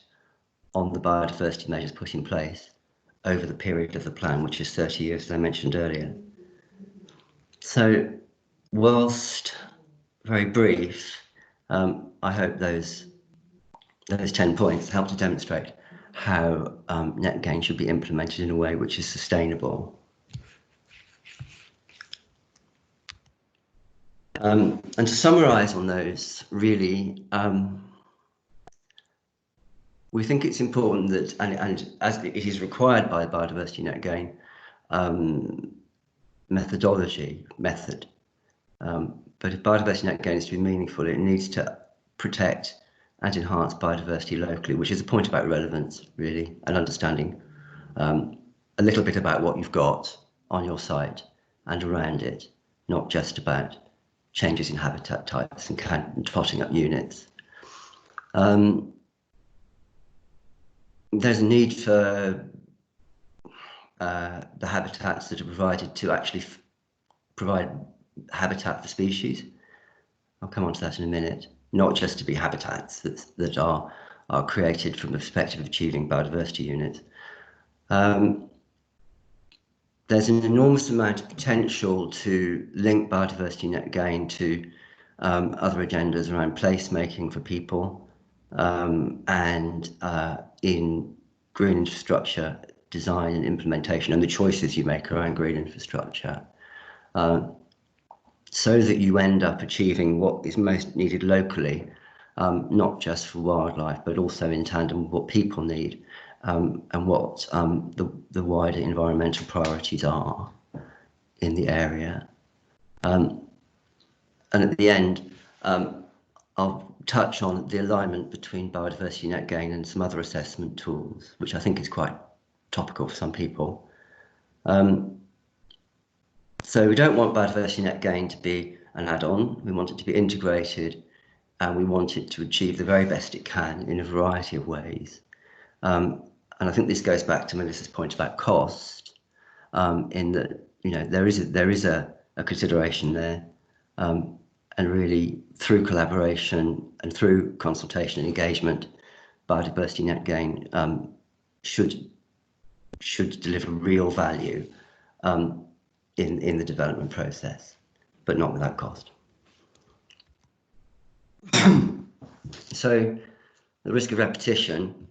on the biodiversity measures put in place over the period of the plan, which is 30 years, as I mentioned earlier. So, whilst very brief, I hope those 10 points help to demonstrate how net gain should be implemented in a way which is sustainable. And to summarise on those, really, we think it's important that, and as it is required by Biodiversity Net Gain method, but if Biodiversity Net Gain is to be meaningful, it needs to protect and enhance biodiversity locally, which is a point about relevance, really, and understanding a little bit about what you've got on your site and around it, not just about changes in habitat types and totting up units. There's a need for the habitats that are provided to actually provide habitat for species. I'll come on to that in a minute. Not just to be habitats that are created from the perspective of achieving biodiversity units. There's an enormous amount of potential to link biodiversity net gain to other agendas around placemaking for people and in green infrastructure design and implementation, and the choices you make around green infrastructure, so that you end up achieving what is most needed locally, not just for wildlife, but also in tandem with what people need and what the wider environmental priorities are in the area. And at the end, I'll touch on the alignment between biodiversity net gain and some other assessment tools, which I think is quite topical for some people. So we don't want biodiversity net gain to be an add-on. We want it to be integrated, and we want it to achieve the very best it can in a variety of ways. And I think this goes back to Melissa's point about cost, in that there is a consideration there, and really through collaboration and through consultation and engagement, biodiversity net gain should deliver real value in the development process, but not without cost. So, the risk of repetition,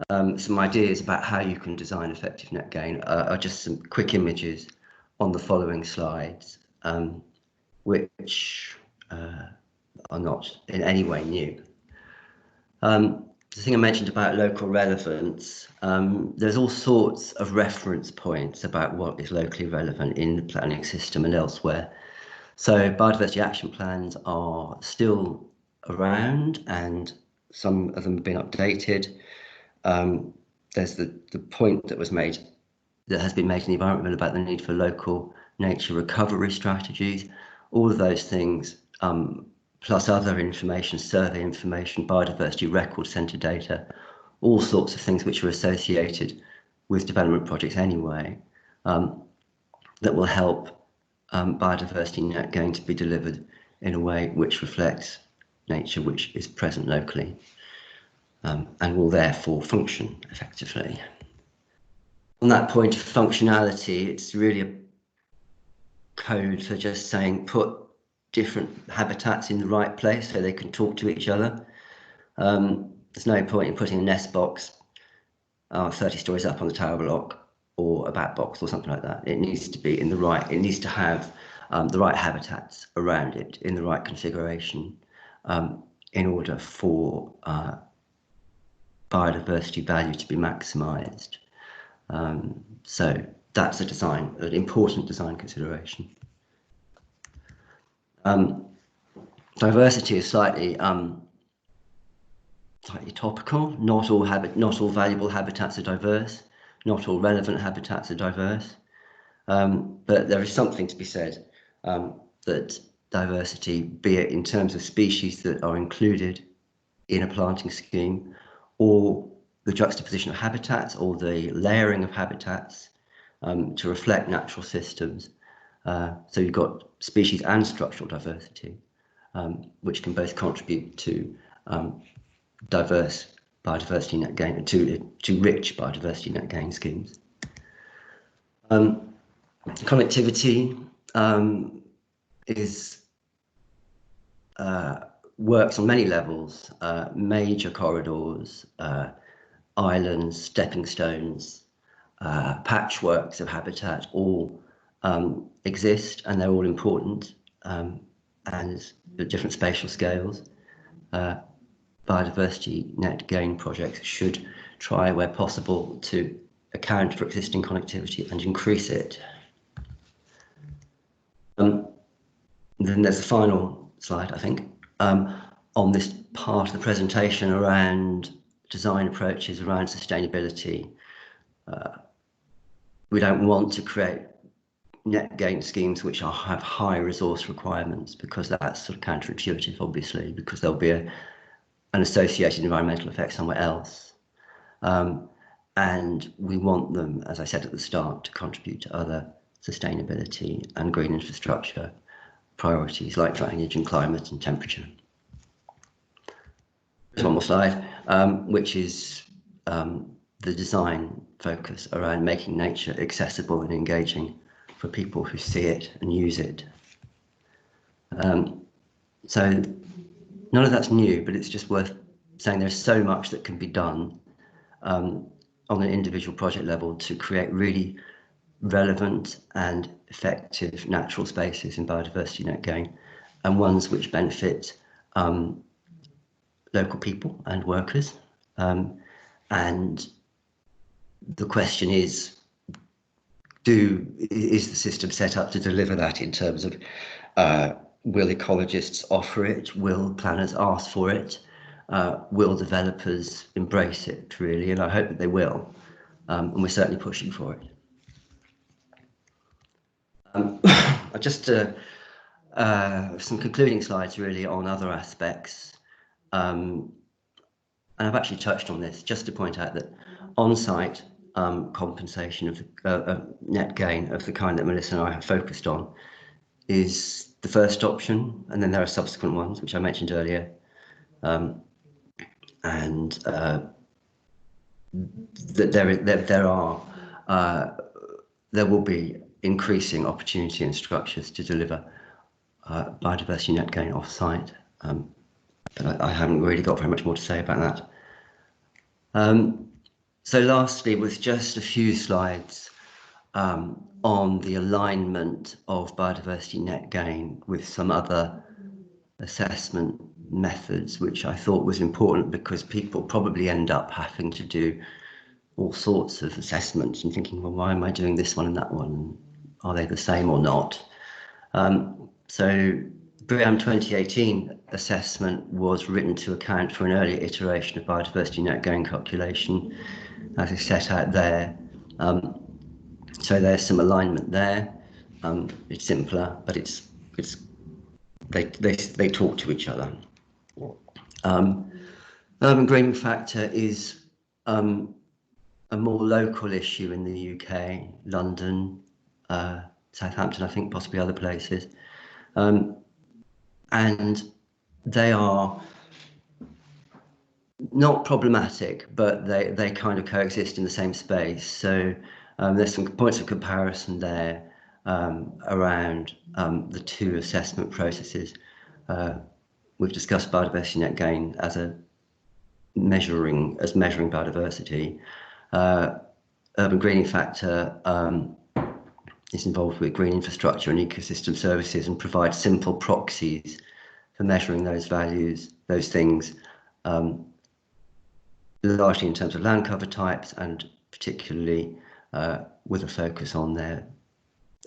some ideas about how you can design effective net gain are just some quick images on the following slides, which are not in any way new. The thing I mentioned about local relevance, there's all sorts of reference points about what is locally relevant in the planning system and elsewhere. So biodiversity action plans are still around, and some of them have been updated. There's the point that has been made in the environment about the need for local nature recovery strategies. All of those things, plus other information, survey information, biodiversity record centre data, all sorts of things which are associated with development projects anyway, that will help biodiversity net gain to be delivered in a way which reflects nature which is present locally, and will therefore function effectively. On that point of functionality, it's really a code for just saying put different habitats in the right place so they can talk to each other. There's no point in putting a nest box 30 stories up on the tower block, or a bat box or something like that. It needs to be in the right, it needs to have the right habitats around it in the right configuration in order for biodiversity value to be maximised. So that's an important design consideration. Diversity is slightly topical. Not all valuable habitats are diverse. Not all relevant habitats are diverse. But there is something to be said that diversity, be it in terms of species that are included in a planting scheme, or the juxtaposition of habitats, or the layering of habitats to reflect natural systems. So you've got species and structural diversity, which can both contribute to diverse biodiversity net gain, to rich biodiversity net gain schemes. Connectivity works on many levels: major corridors, islands, stepping stones, patchworks of habitat all exist, and they're all important, and at different spatial scales. Biodiversity net gain projects should try, where possible, to account for existing connectivity and increase it. Then there's the final slide, I think, on this part of the presentation around design approaches around sustainability. We don't want to create net gain schemes which have high resource requirements, because that's sort of counterintuitive, obviously, because there'll be an associated environmental effect somewhere else. And we want them, as I said at the start, to contribute to other sustainability and green infrastructure priorities like drainage and climate and temperature. There's one more slide, which is the design focus around making nature accessible and engaging for people who see it and use it. So none of that's new, but it's just worth saying there's so much that can be done on an individual project level to create really relevant and effective natural spaces in biodiversity net gain, and ones which benefit local people and workers. And the question is the system set up to deliver that, in terms of will ecologists offer it? Will planners ask for it? Will developers embrace it, really? And I hope that they will. And we're certainly pushing for it. Just some concluding slides, really, on other aspects. And I've actually touched on this, just to point out that on-site compensation of net gain of the kind that Melissa and I have focused on is the first option, and then there are subsequent ones which I mentioned earlier, and that there will be increasing opportunity and structures to deliver biodiversity net gain off-site, but I haven't really got very much more to say about that. So lastly, with just a few slides on the alignment of biodiversity net gain with some other assessment methods, which I thought was important, because people probably end up having to do all sorts of assessments and thinking, well, why am I doing this one and that one? Are they the same or not? So BREEAM 2018 assessment was written to account for an earlier iteration of biodiversity net gain calculation, as is set out there. So there's some alignment there. It's simpler, but they talk to each other. Urban greening factor is a more local issue in the UK, London, Southampton, I think, possibly other places. And they are not problematic, but they kind of coexist in the same space. So there's some points of comparison there around the two assessment processes. We've discussed biodiversity net gain as measuring biodiversity. Urban greening factor is involved with green infrastructure and ecosystem services and provides simple proxies for measuring those values, those things, largely in terms of land cover types, and particularly with a focus on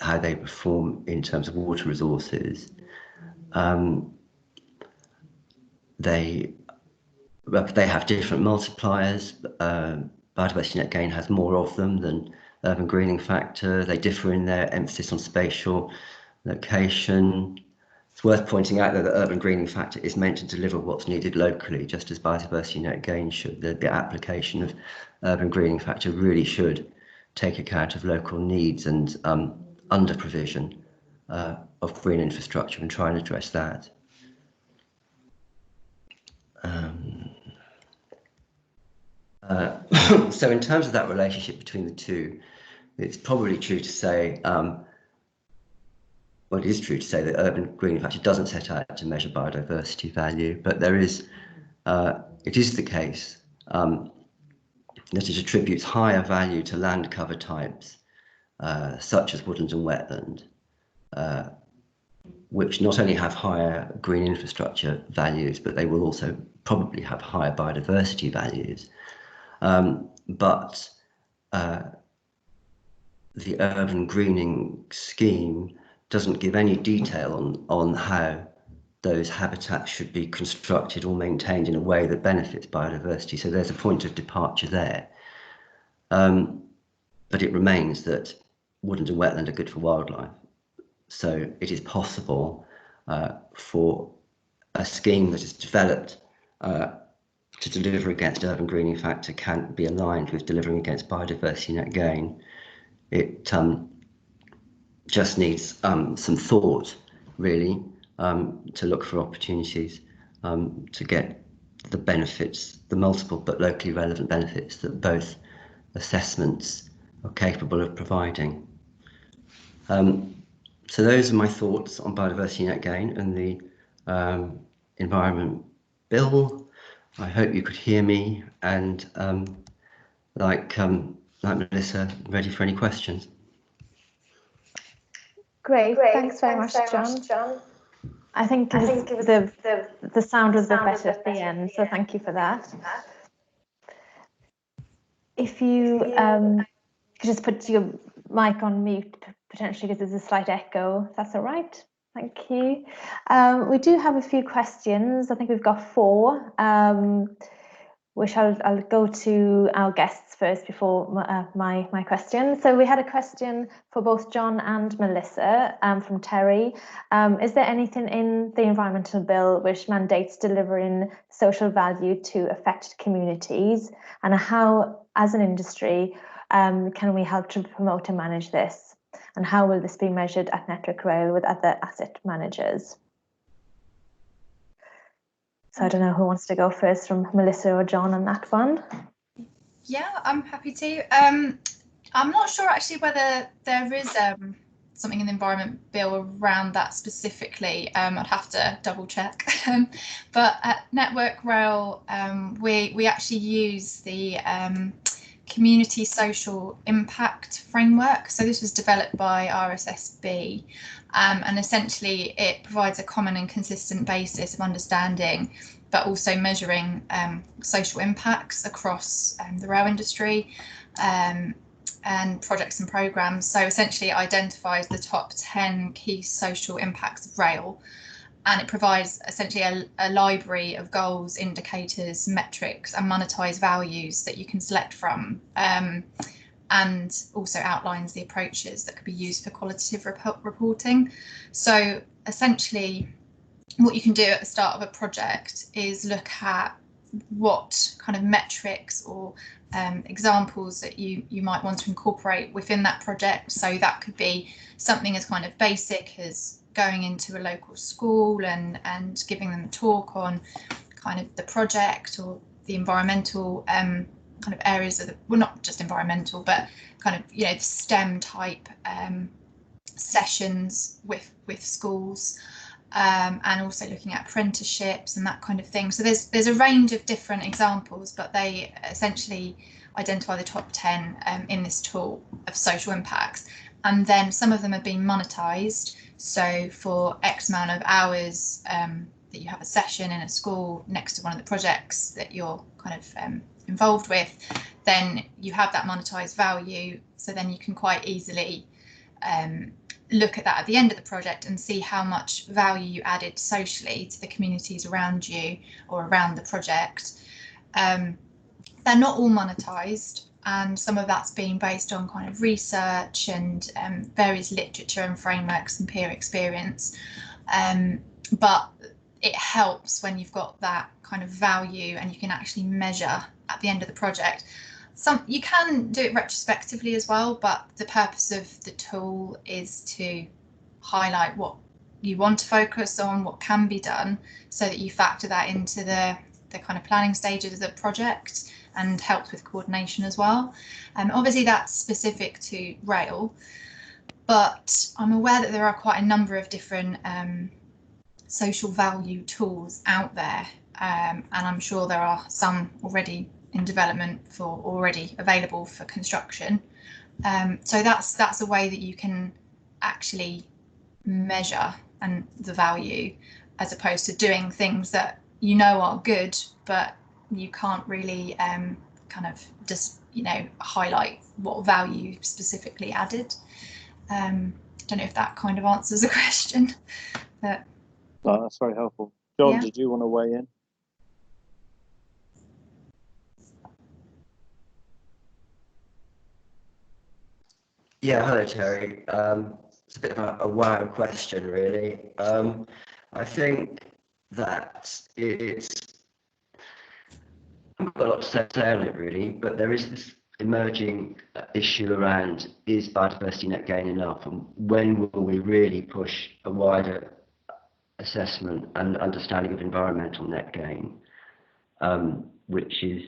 how they perform in terms of water resources. They have different multipliers. Biodiversity net gain has more of them than urban greening factor. They differ in their emphasis on spatial location. It's worth pointing out that the urban greening factor is meant to deliver what's needed locally, just as biodiversity net gain should. The application of urban greening factor really should take account of local needs and under provision of green infrastructure and try and address that. So in terms of that relationship between the two, it's probably true to say, well, it is true to say that urban greening factor doesn't set out to measure biodiversity value, but there is, it is the case that it attributes higher value to land cover types, such as woodland and wetland, which not only have higher green infrastructure values, but they will also probably have higher biodiversity values. But the urban greening scheme doesn't give any detail on how those habitats should be constructed or maintained in a way that benefits biodiversity. So there's a point of departure there. But it remains that woodland and wetland are good for wildlife. So it is possible for a scheme that is developed to deliver against urban greening factor can be aligned with delivering against biodiversity net gain. It just needs some thought, really, to look for opportunities to get the benefits, the multiple but locally relevant benefits that both assessments are capable of providing. So those are my thoughts on biodiversity net gain and the Environment Bill. I hope you could hear me, and like Melissa, ready for any questions. Great, thanks very much, John. I think the sound was a bit better at the end, so thank you for that. If you could just put your mic on mute, potentially, because there's a slight echo, if that's all right. Thank you. We do have a few questions. I think we've got 4, which I'll go to our guests first before my question. So we had a question for both John and Melissa from Terry. Is there anything in the Environmental Bill which mandates delivering social value to affected communities? And how, as an industry, can we help to promote and manage this? And how will this be measured at Network Rail with other asset managers? So I don't know who wants to go first, from Melissa or John, on that one. Yeah, I'm happy to. I'm not sure actually whether there is something in the Environment Bill around that specifically. I'd have to double check. But at Network Rail, we actually use the Community Social Impact Framework. So this was developed by RSSB, and essentially it provides a common and consistent basis of understanding, but also measuring social impacts across the rail industry and projects and programs. So essentially it identifies the top 10 key social impacts of rail, and it provides essentially a library of goals, indicators, metrics and monetized values that you can select from, and also outlines the approaches that could be used for qualitative reporting. So essentially what you can do at the start of a project is look at what kind of metrics or examples that you might want to incorporate within that project. So that could be something as kind of basic as going into a local school and giving them a talk on kind of the project or the environmental kind of areas of the, well, not just environmental, but kind of, you know, STEM type sessions with schools, and also looking at apprenticeships and that kind of thing. So there's a range of different examples, but they essentially identify the top 10 in this tool of social impacts, and then some of them have been monetized. So for X amount of hours that you have a session in a school next to one of the projects that you're kind of involved with, then you have that monetized value. So then you can quite easily look at that at the end of the project and see how much value you added socially to the communities around you or around the project. They're not all monetized, and some of that's been based on kind of research and various literature and frameworks and peer experience, but it helps when you've got that kind of value and you can actually measure at the end of the project. You can do it retrospectively as well, but the purpose of the tool is to highlight what you want to focus on, what can be done, so that you factor that into the kind of planning stages of the project, and helps with coordination as well. Obviously that's specific to rail, but I'm aware that there are quite a number of different social value tools out there, and I'm sure there are some already in development for already available for construction. So that's a way that you can actually measure and the value, as opposed to doing things that you know are good, but you can't really kind of just, you know, highlight what value specifically added. Don't know if that kind of answers the question, but no, that's very helpful. John, yeah. Did you want to weigh in? Yeah, hello Terry. It's a bit of a wow question, really. I think that it's, I've got a lot to say on it, really, but there is this emerging issue around, is biodiversity net gain enough, and when will we really push a wider assessment and understanding of environmental net gain, which is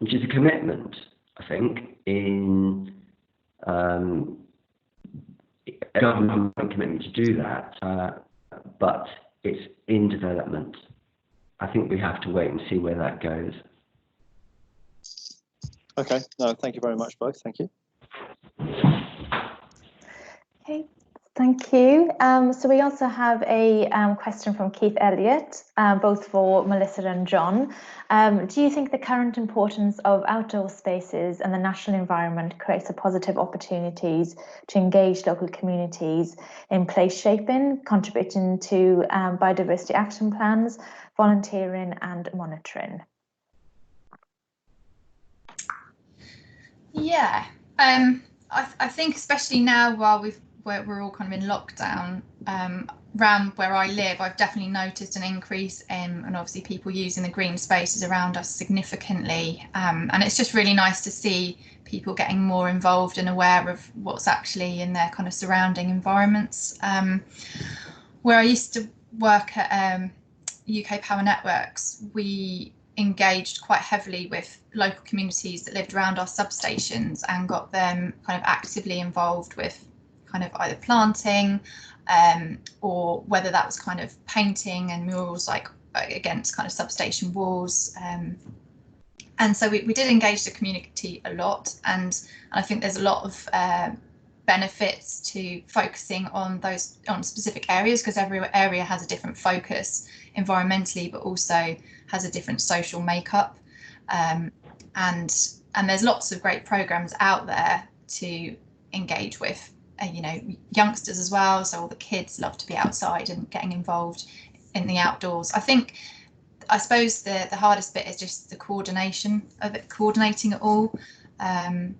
a commitment, I think, in a government commitment to do that, but it's in development. I think we have to wait and see where that goes. Okay, no, thank you very much, both. Thank you. Okay, thank you. So we also have a question from Keith Elliott, both for Melissa and John. Do you think the current importance of outdoor spaces and the national environment creates a positive opportunities to engage local communities in place shaping, contributing to biodiversity action plans, volunteering and monitoring? Yeah, I think especially now while we're all kind of in lockdown, around where I live, I've definitely noticed an increase in, and obviously people using the green spaces around us significantly, and it's just really nice to see people getting more involved and aware of what's actually in their kind of surrounding environments. Where I used to work at UK Power Networks, we engaged quite heavily with local communities that lived around our substations and got them kind of actively involved with kind of either planting, or whether that was kind of painting and murals like against kind of substation walls. And so we did engage the community a lot, and I think there's a lot of benefits to focusing on specific areas, because every area has a different focus environmentally, but also has a different social makeup, and there's lots of great programs out there to engage with, you know, youngsters as well. So all the kids love to be outside and getting involved in the outdoors. I suppose the hardest bit is just the coordination of it, coordinating it all, and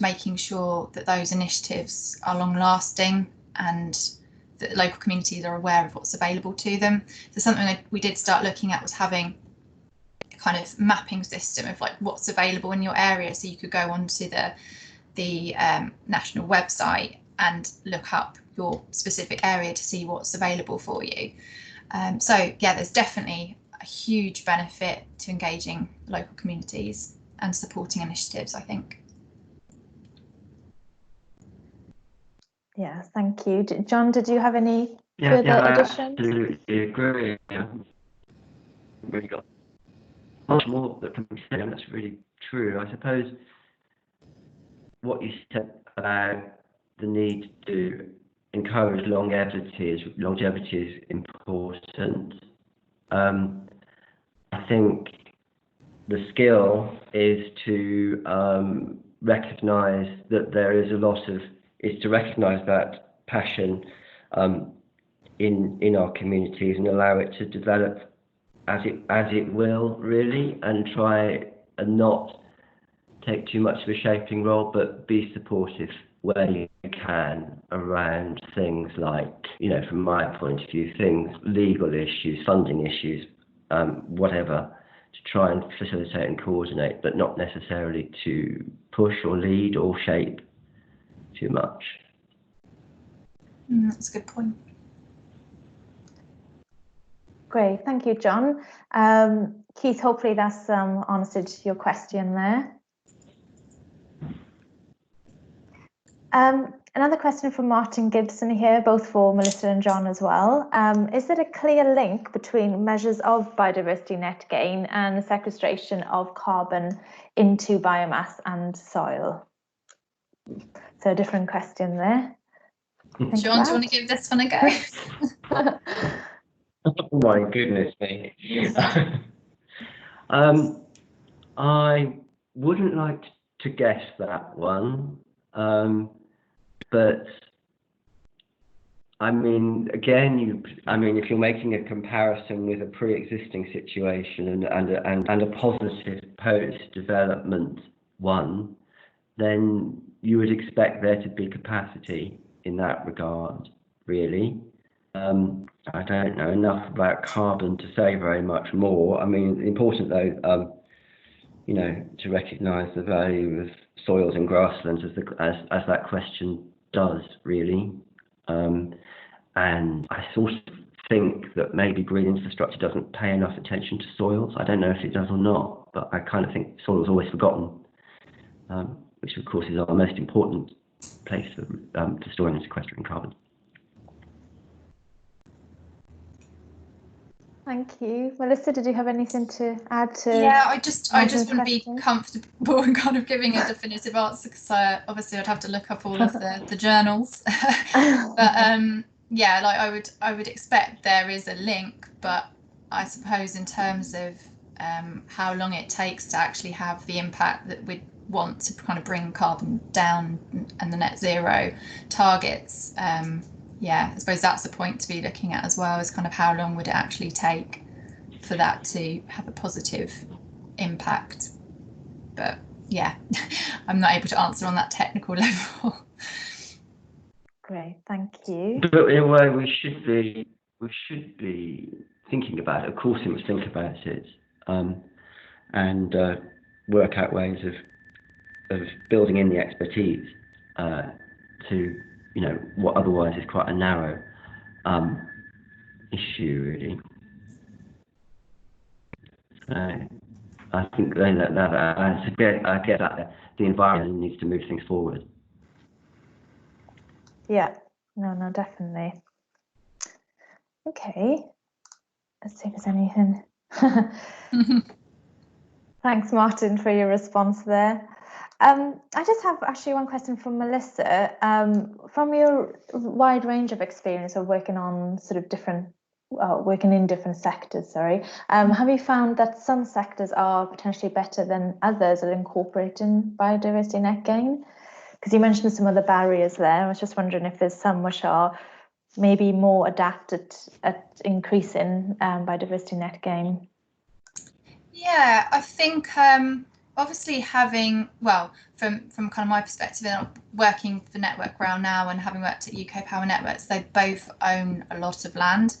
making sure that those initiatives are long lasting and that local communities are aware of what's available to them. So something that we did start looking at was having a kind of mapping system of like what's available in your area, so you could go onto the national website and look up your specific area to see what's available for you. So yeah, there's definitely a huge benefit to engaging local communities and supporting initiatives, I think. Yeah, thank you. John, did you have any further additions? I absolutely agree. Really got much more that can be said, and that's really true. I suppose what you said about the need to encourage longevity is important. I think the skill is to recognise that there is a lot of, is to recognise that passion in our communities and allow it to develop as it will, really, and try and not take too much of a shaping role, but be supportive where you can around things like, you know, from my point of view, things, legal issues, funding issues, whatever, to try and facilitate and coordinate, but not necessarily to push or lead or shape too much. That's a good point. Great, thank you, John. Keith, hopefully that's answered your question there. Another question from Martin Gibson here, both for Melissa and John as well. Is there a clear link between measures of biodiversity net gain and the sequestration of carbon into biomass and soil? So a different question there. John, do you want to give this one a go? Oh my goodness me. I wouldn't like to guess that one, but I mean, again, if you're making a comparison with a pre-existing situation and a positive post-development one, then you would expect there to be capacity in that regard, really. I don't know enough about carbon to say very much more. I mean, important though, you know, to recognise the value of soils and grasslands as that question does, really. And I sort of think that maybe green infrastructure doesn't pay enough attention to soils. I don't know if it does or not, but I kind of think soil is always forgotten, which of course is our most important place for storing and sequestering carbon. Thank you. Melissa, did you have anything to add to? Yeah, I just wouldn't be comfortable in kind of giving a definitive answer, because obviously I'd have to look up all of the journals. But yeah, like I would expect there is a link, but I suppose in terms of how long it takes to actually have the impact that we'd want to kind of bring carbon down and the net zero targets, yeah, I suppose that's the point to be looking at as well, is kind of how long would it actually take for that to have a positive impact. But yeah, I'm not able to answer on that technical level. Great, thank you. But in a way, we should be thinking about it. Of course, we must think about it, and work out ways of building in the expertise to, you know, what otherwise is quite a narrow issue, really. So I think that I get that the environment needs to move things forward. Yeah, no, definitely. Okay, let's see if there's anything. Thanks, Martin, for your response there. I just have actually one question from Melissa. From your wide range of experience of working on sort of different, working in different sectors, have you found that some sectors are potentially better than others at incorporating biodiversity net gain? Because you mentioned some of the barriers there. I was just wondering if there's some which are maybe more adapted at increasing biodiversity net gain. Yeah, I think obviously having, well, from kind of my perspective, working for Network Rail now and having worked at UK Power Networks, they both own a lot of land.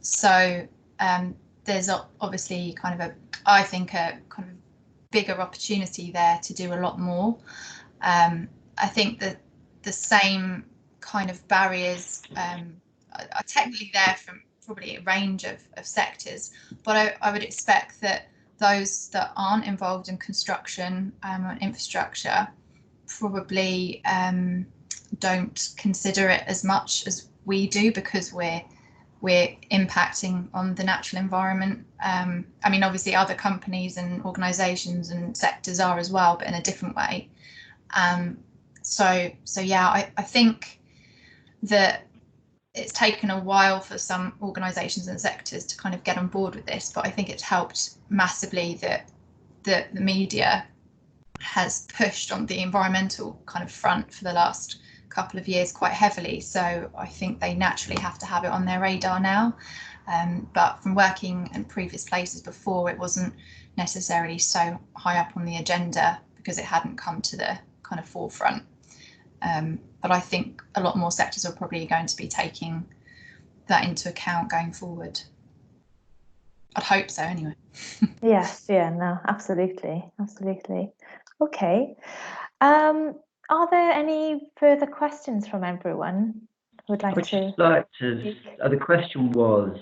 So there's obviously kind of I think a kind of bigger opportunity there to do a lot more. I think that the same kind of barriers are technically there from probably a range of sectors, but I would expect that those that aren't involved in construction and infrastructure probably don't consider it as much as we do, because we're impacting on the natural environment. I mean, obviously other companies and organisations and sectors are as well, but in a different way. So yeah, I think that it's taken a while for some organisations and sectors to kind of get on board with this, but I think it's helped massively that the media has pushed on the environmental kind of front for the last couple of years quite heavily. So I think they naturally have to have it on their radar now. But from working in previous places before, it wasn't necessarily so high up on the agenda because it hadn't come to the kind of forefront. But I think a lot more sectors are probably going to be taking that into account going forward. I'd hope so anyway. Yes, yeah, no, absolutely. Okay. Are there any further questions from everyone who would like to? The question was,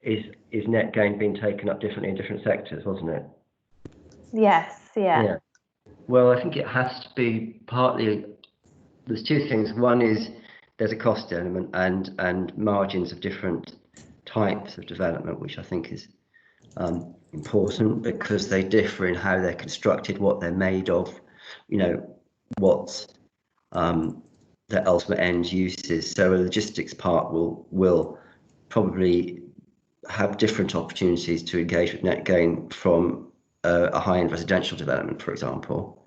is net gain being taken up differently in different sectors, wasn't it? Yes, yeah. Well, I think it has to be partly, there's two things. One is there's a cost element and margins of different types of development, which I think is important because they differ in how they're constructed, what they're made of, what their ultimate end use is. So a logistics part will probably have different opportunities to engage with net gain from a high-end residential development, for example.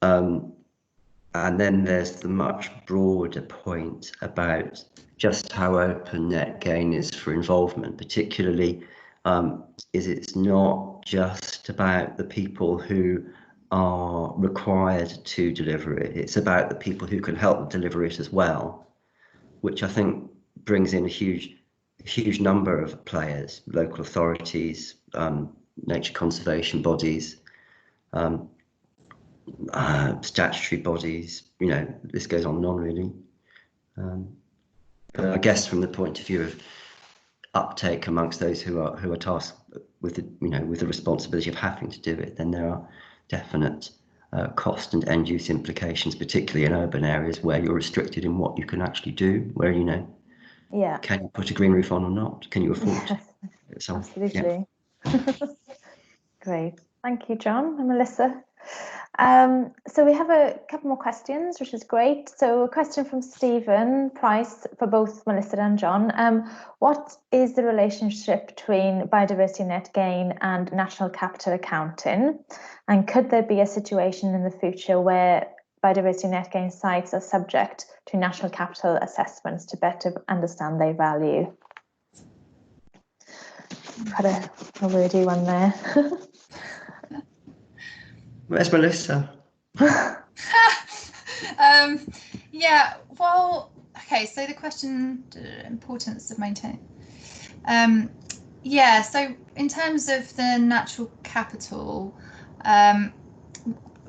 And then there's the much broader point about just how open net gain is for involvement, particularly is it's not just about the people who are required to deliver it. It's about the people who can help deliver it as well, which I think brings in a huge number of players, local authorities, nature conservation bodies, statutory bodies, this goes on and on really. But I guess from the point of view of uptake amongst those who are tasked with the responsibility of having to do it, then there are definite cost and end use implications, particularly in urban areas where you're restricted in what you can actually do, where can you put a green roof on or not? Can you afford it? Absolutely. Yeah. Great. Thank you, John and Melissa. So we have a couple more questions, which is great. So a question from Stephen Price for both Melissa and John. What is the relationship between biodiversity net gain and national capital accounting? And could there be a situation in the future where biodiversity net gain sites are subject to national capital assessments to better understand their value? Had a wordy one there. Where's Melissa? Yeah, well, okay, so the question, importance of maintaining. Yeah, so in terms of the natural capital,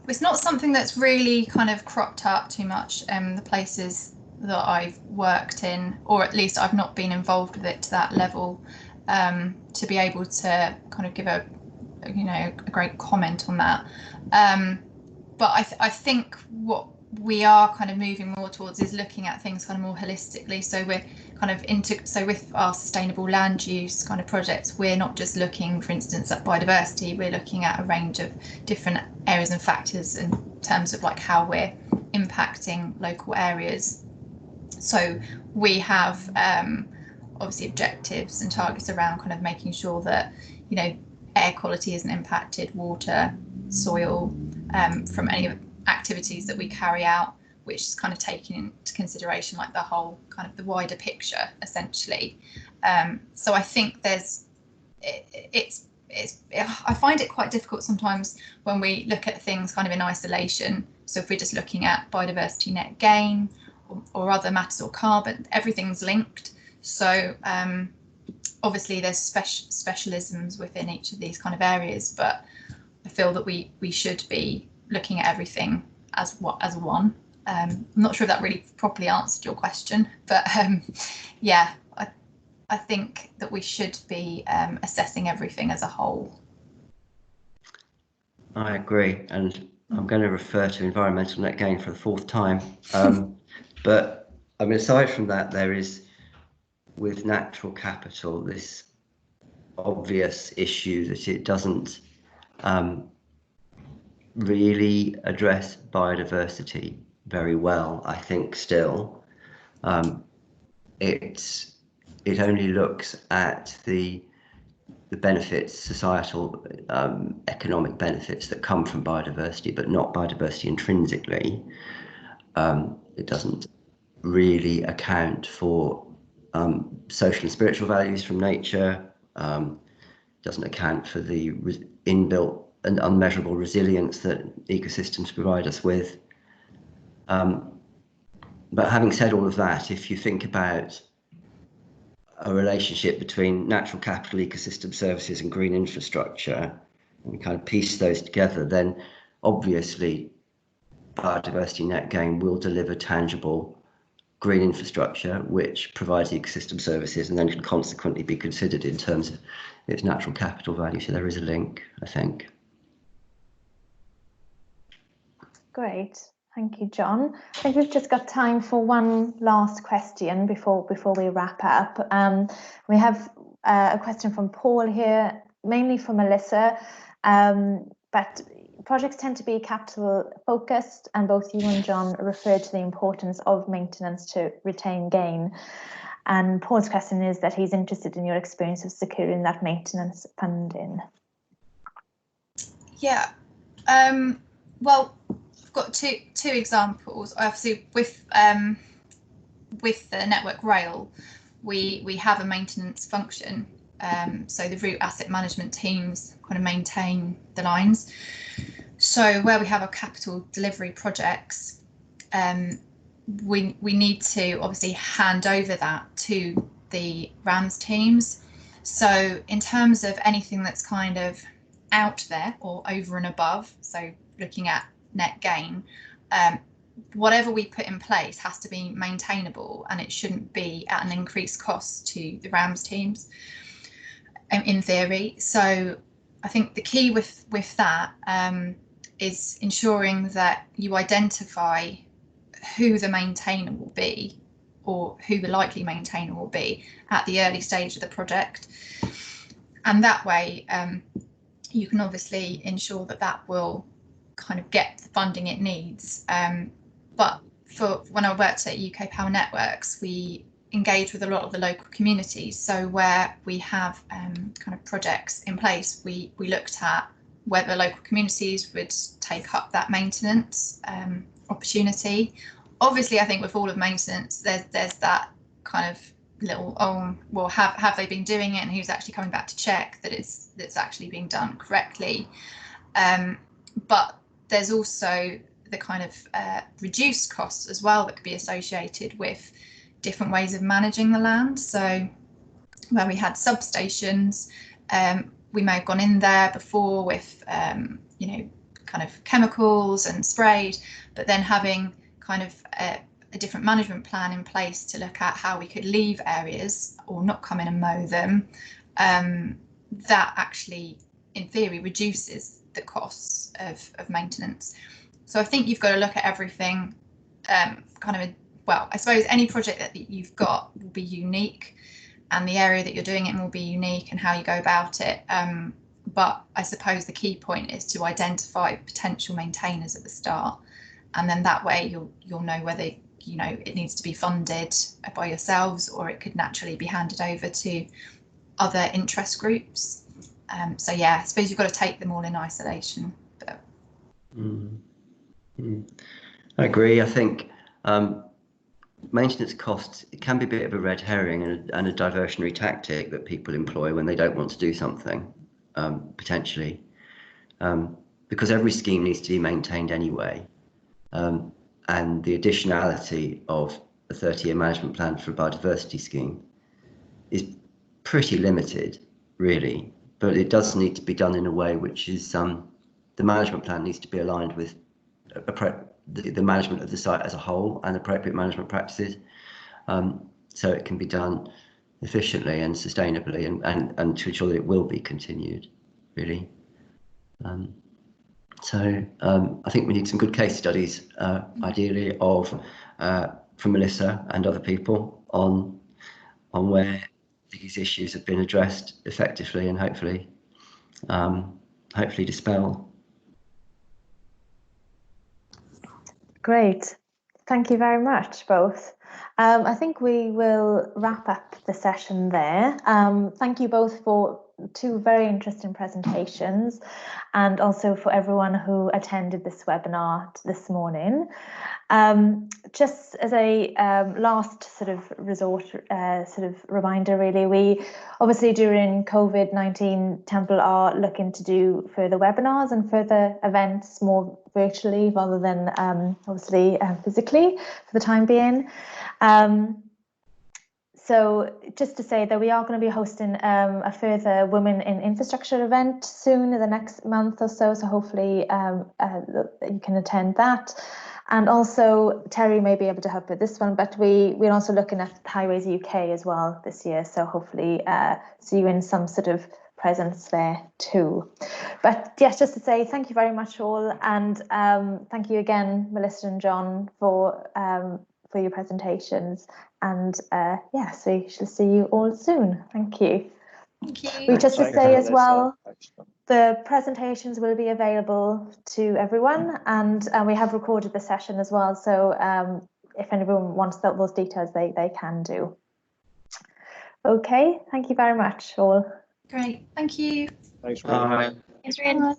it's not something that's really kind of cropped up too much in the places that I've worked in, or at least I've not been involved with it to that level to be able to kind of give a great comment on that. But I think what we are kind of moving more towards is looking at things kind of more holistically. So we're kind of so with our sustainable land use kind of projects, we're not just looking, for instance, at biodiversity, we're looking at a range of different areas and factors in terms of like how we're impacting local areas. So we have obviously objectives and targets around kind of making sure that, air quality isn't impacted, water, soil, from any activities that we carry out, which is kind of taking into consideration like the whole kind of the wider picture essentially. So I think I find it quite difficult sometimes when we look at things kind of in isolation. So if we're just looking at biodiversity net gain or other matters or carbon, everything's linked. So obviously there's specialisms within each of these kind of areas, but I feel that we should be looking at everything as one. I'm not sure if that really properly answered your question, but yeah, I think that we should be assessing everything as a whole. I agree, and I'm going to refer to environmental net gain for the fourth time. But I mean, aside from that, there is, with natural capital, this obvious issue that it doesn't really address biodiversity very well, I think, still. It only looks at the benefits, societal, economic benefits that come from biodiversity, but not biodiversity intrinsically. It doesn't really account for social and spiritual values from nature, doesn't account for the inbuilt and unmeasurable resilience that ecosystems provide us with. But having said all of that, if you think about a relationship between natural capital, ecosystem services and green infrastructure, and kind of piece those together, then obviously biodiversity net gain will deliver tangible green infrastructure which provides ecosystem services and then can consequently be considered in terms of its natural capital value. So there is a link, I think. Great. Thank you, John. I think we've just got time for one last question before we wrap up. We have a question from Paul here, mainly for Melissa, but projects tend to be capital focused, and both you and John referred to the importance of maintenance to retain gain. And Paul's question is that he's interested in your experience of securing that maintenance funding. Yeah, well, I've got two examples. Obviously, with the Network Rail, we have a maintenance function. So the route asset management teams kind of maintain the lines. So where we have our capital delivery projects, we need to obviously hand over that to the RAMS teams. So in terms of anything that's kind of out there or over and above, so looking at net gain, whatever we put in place has to be maintainable, and it shouldn't be at an increased cost to the RAMS teams, in theory. So I think the key with that is ensuring that you identify who the maintainer will be, or who the likely maintainer will be at the early stage of the project, and that way you can obviously ensure that that will kind of get the funding it needs. But for when I worked at UK Power Networks, we engage with a lot of the local communities. So where we have kind of projects in place, we looked at whether local communities would take up that maintenance opportunity. Obviously, I think with all of maintenance, there's that kind of little, oh, well, have they been doing it, and who's actually coming back to check that it's actually being done correctly. But there's also the kind of reduced costs as well that could be associated with different ways of managing the land. So where we had substations, we may have gone in there before with you know, kind of chemicals and sprayed, but then having kind of a different management plan in place to look at how we could leave areas or not come in and mow them, that actually in theory reduces the costs of maintenance. So I think you've got to look at everything kind of, well, I suppose any project that you've got will be unique, and the area that you're doing it in will be unique, and how you go about it. But I suppose the key point is to identify potential maintainers at the start, and then that way you'll know whether, you know, it needs to be funded by yourselves, or it could naturally be handed over to other interest groups. So yeah, I suppose you've got to take them all in isolation. But I agree. I think maintenance costs, it can be a bit of a red herring and a diversionary tactic that people employ when they don't want to do something, potentially, because every scheme needs to be maintained anyway. And the additionality of a 30-year management plan for a biodiversity scheme is pretty limited, really, but it does need to be done in a way which is, the management plan needs to be aligned with the management of the site as a whole and appropriate management practices, so it can be done efficiently and sustainably, and to ensure that it will be continued, really. So I think we need some good case studies, ideally, from Melissa and other people on where these issues have been addressed effectively, and hopefully dispel. Great. Thank you very much, both. I think we will wrap up the session there. Thank you both for 2 very interesting presentations, and also for everyone who attended this webinar this morning. Just as a last sort of resort, sort of reminder, really, we obviously during COVID-19 Temple are looking to do further webinars and further events more virtually rather than obviously physically for the time being. So just to say that we are going to be hosting a further Women in Infrastructure event soon in the next month or so. So hopefully you can attend that. And also Terry may be able to help with this one, but we're also looking at Highways UK as well this year. So hopefully see you in some sort of presence there too. But yes, just to say thank you very much all, and thank you again, Melissa and John, for your presentations. And yes, we shall see you all soon. Thank you. Thank you. We just to say as well, the presentations will be available to everyone, and we have recorded the session as well. So if anyone wants those details, they can do. Okay, thank you very much all. Great, thank you. Thanks, All right. Thanks, Ryan.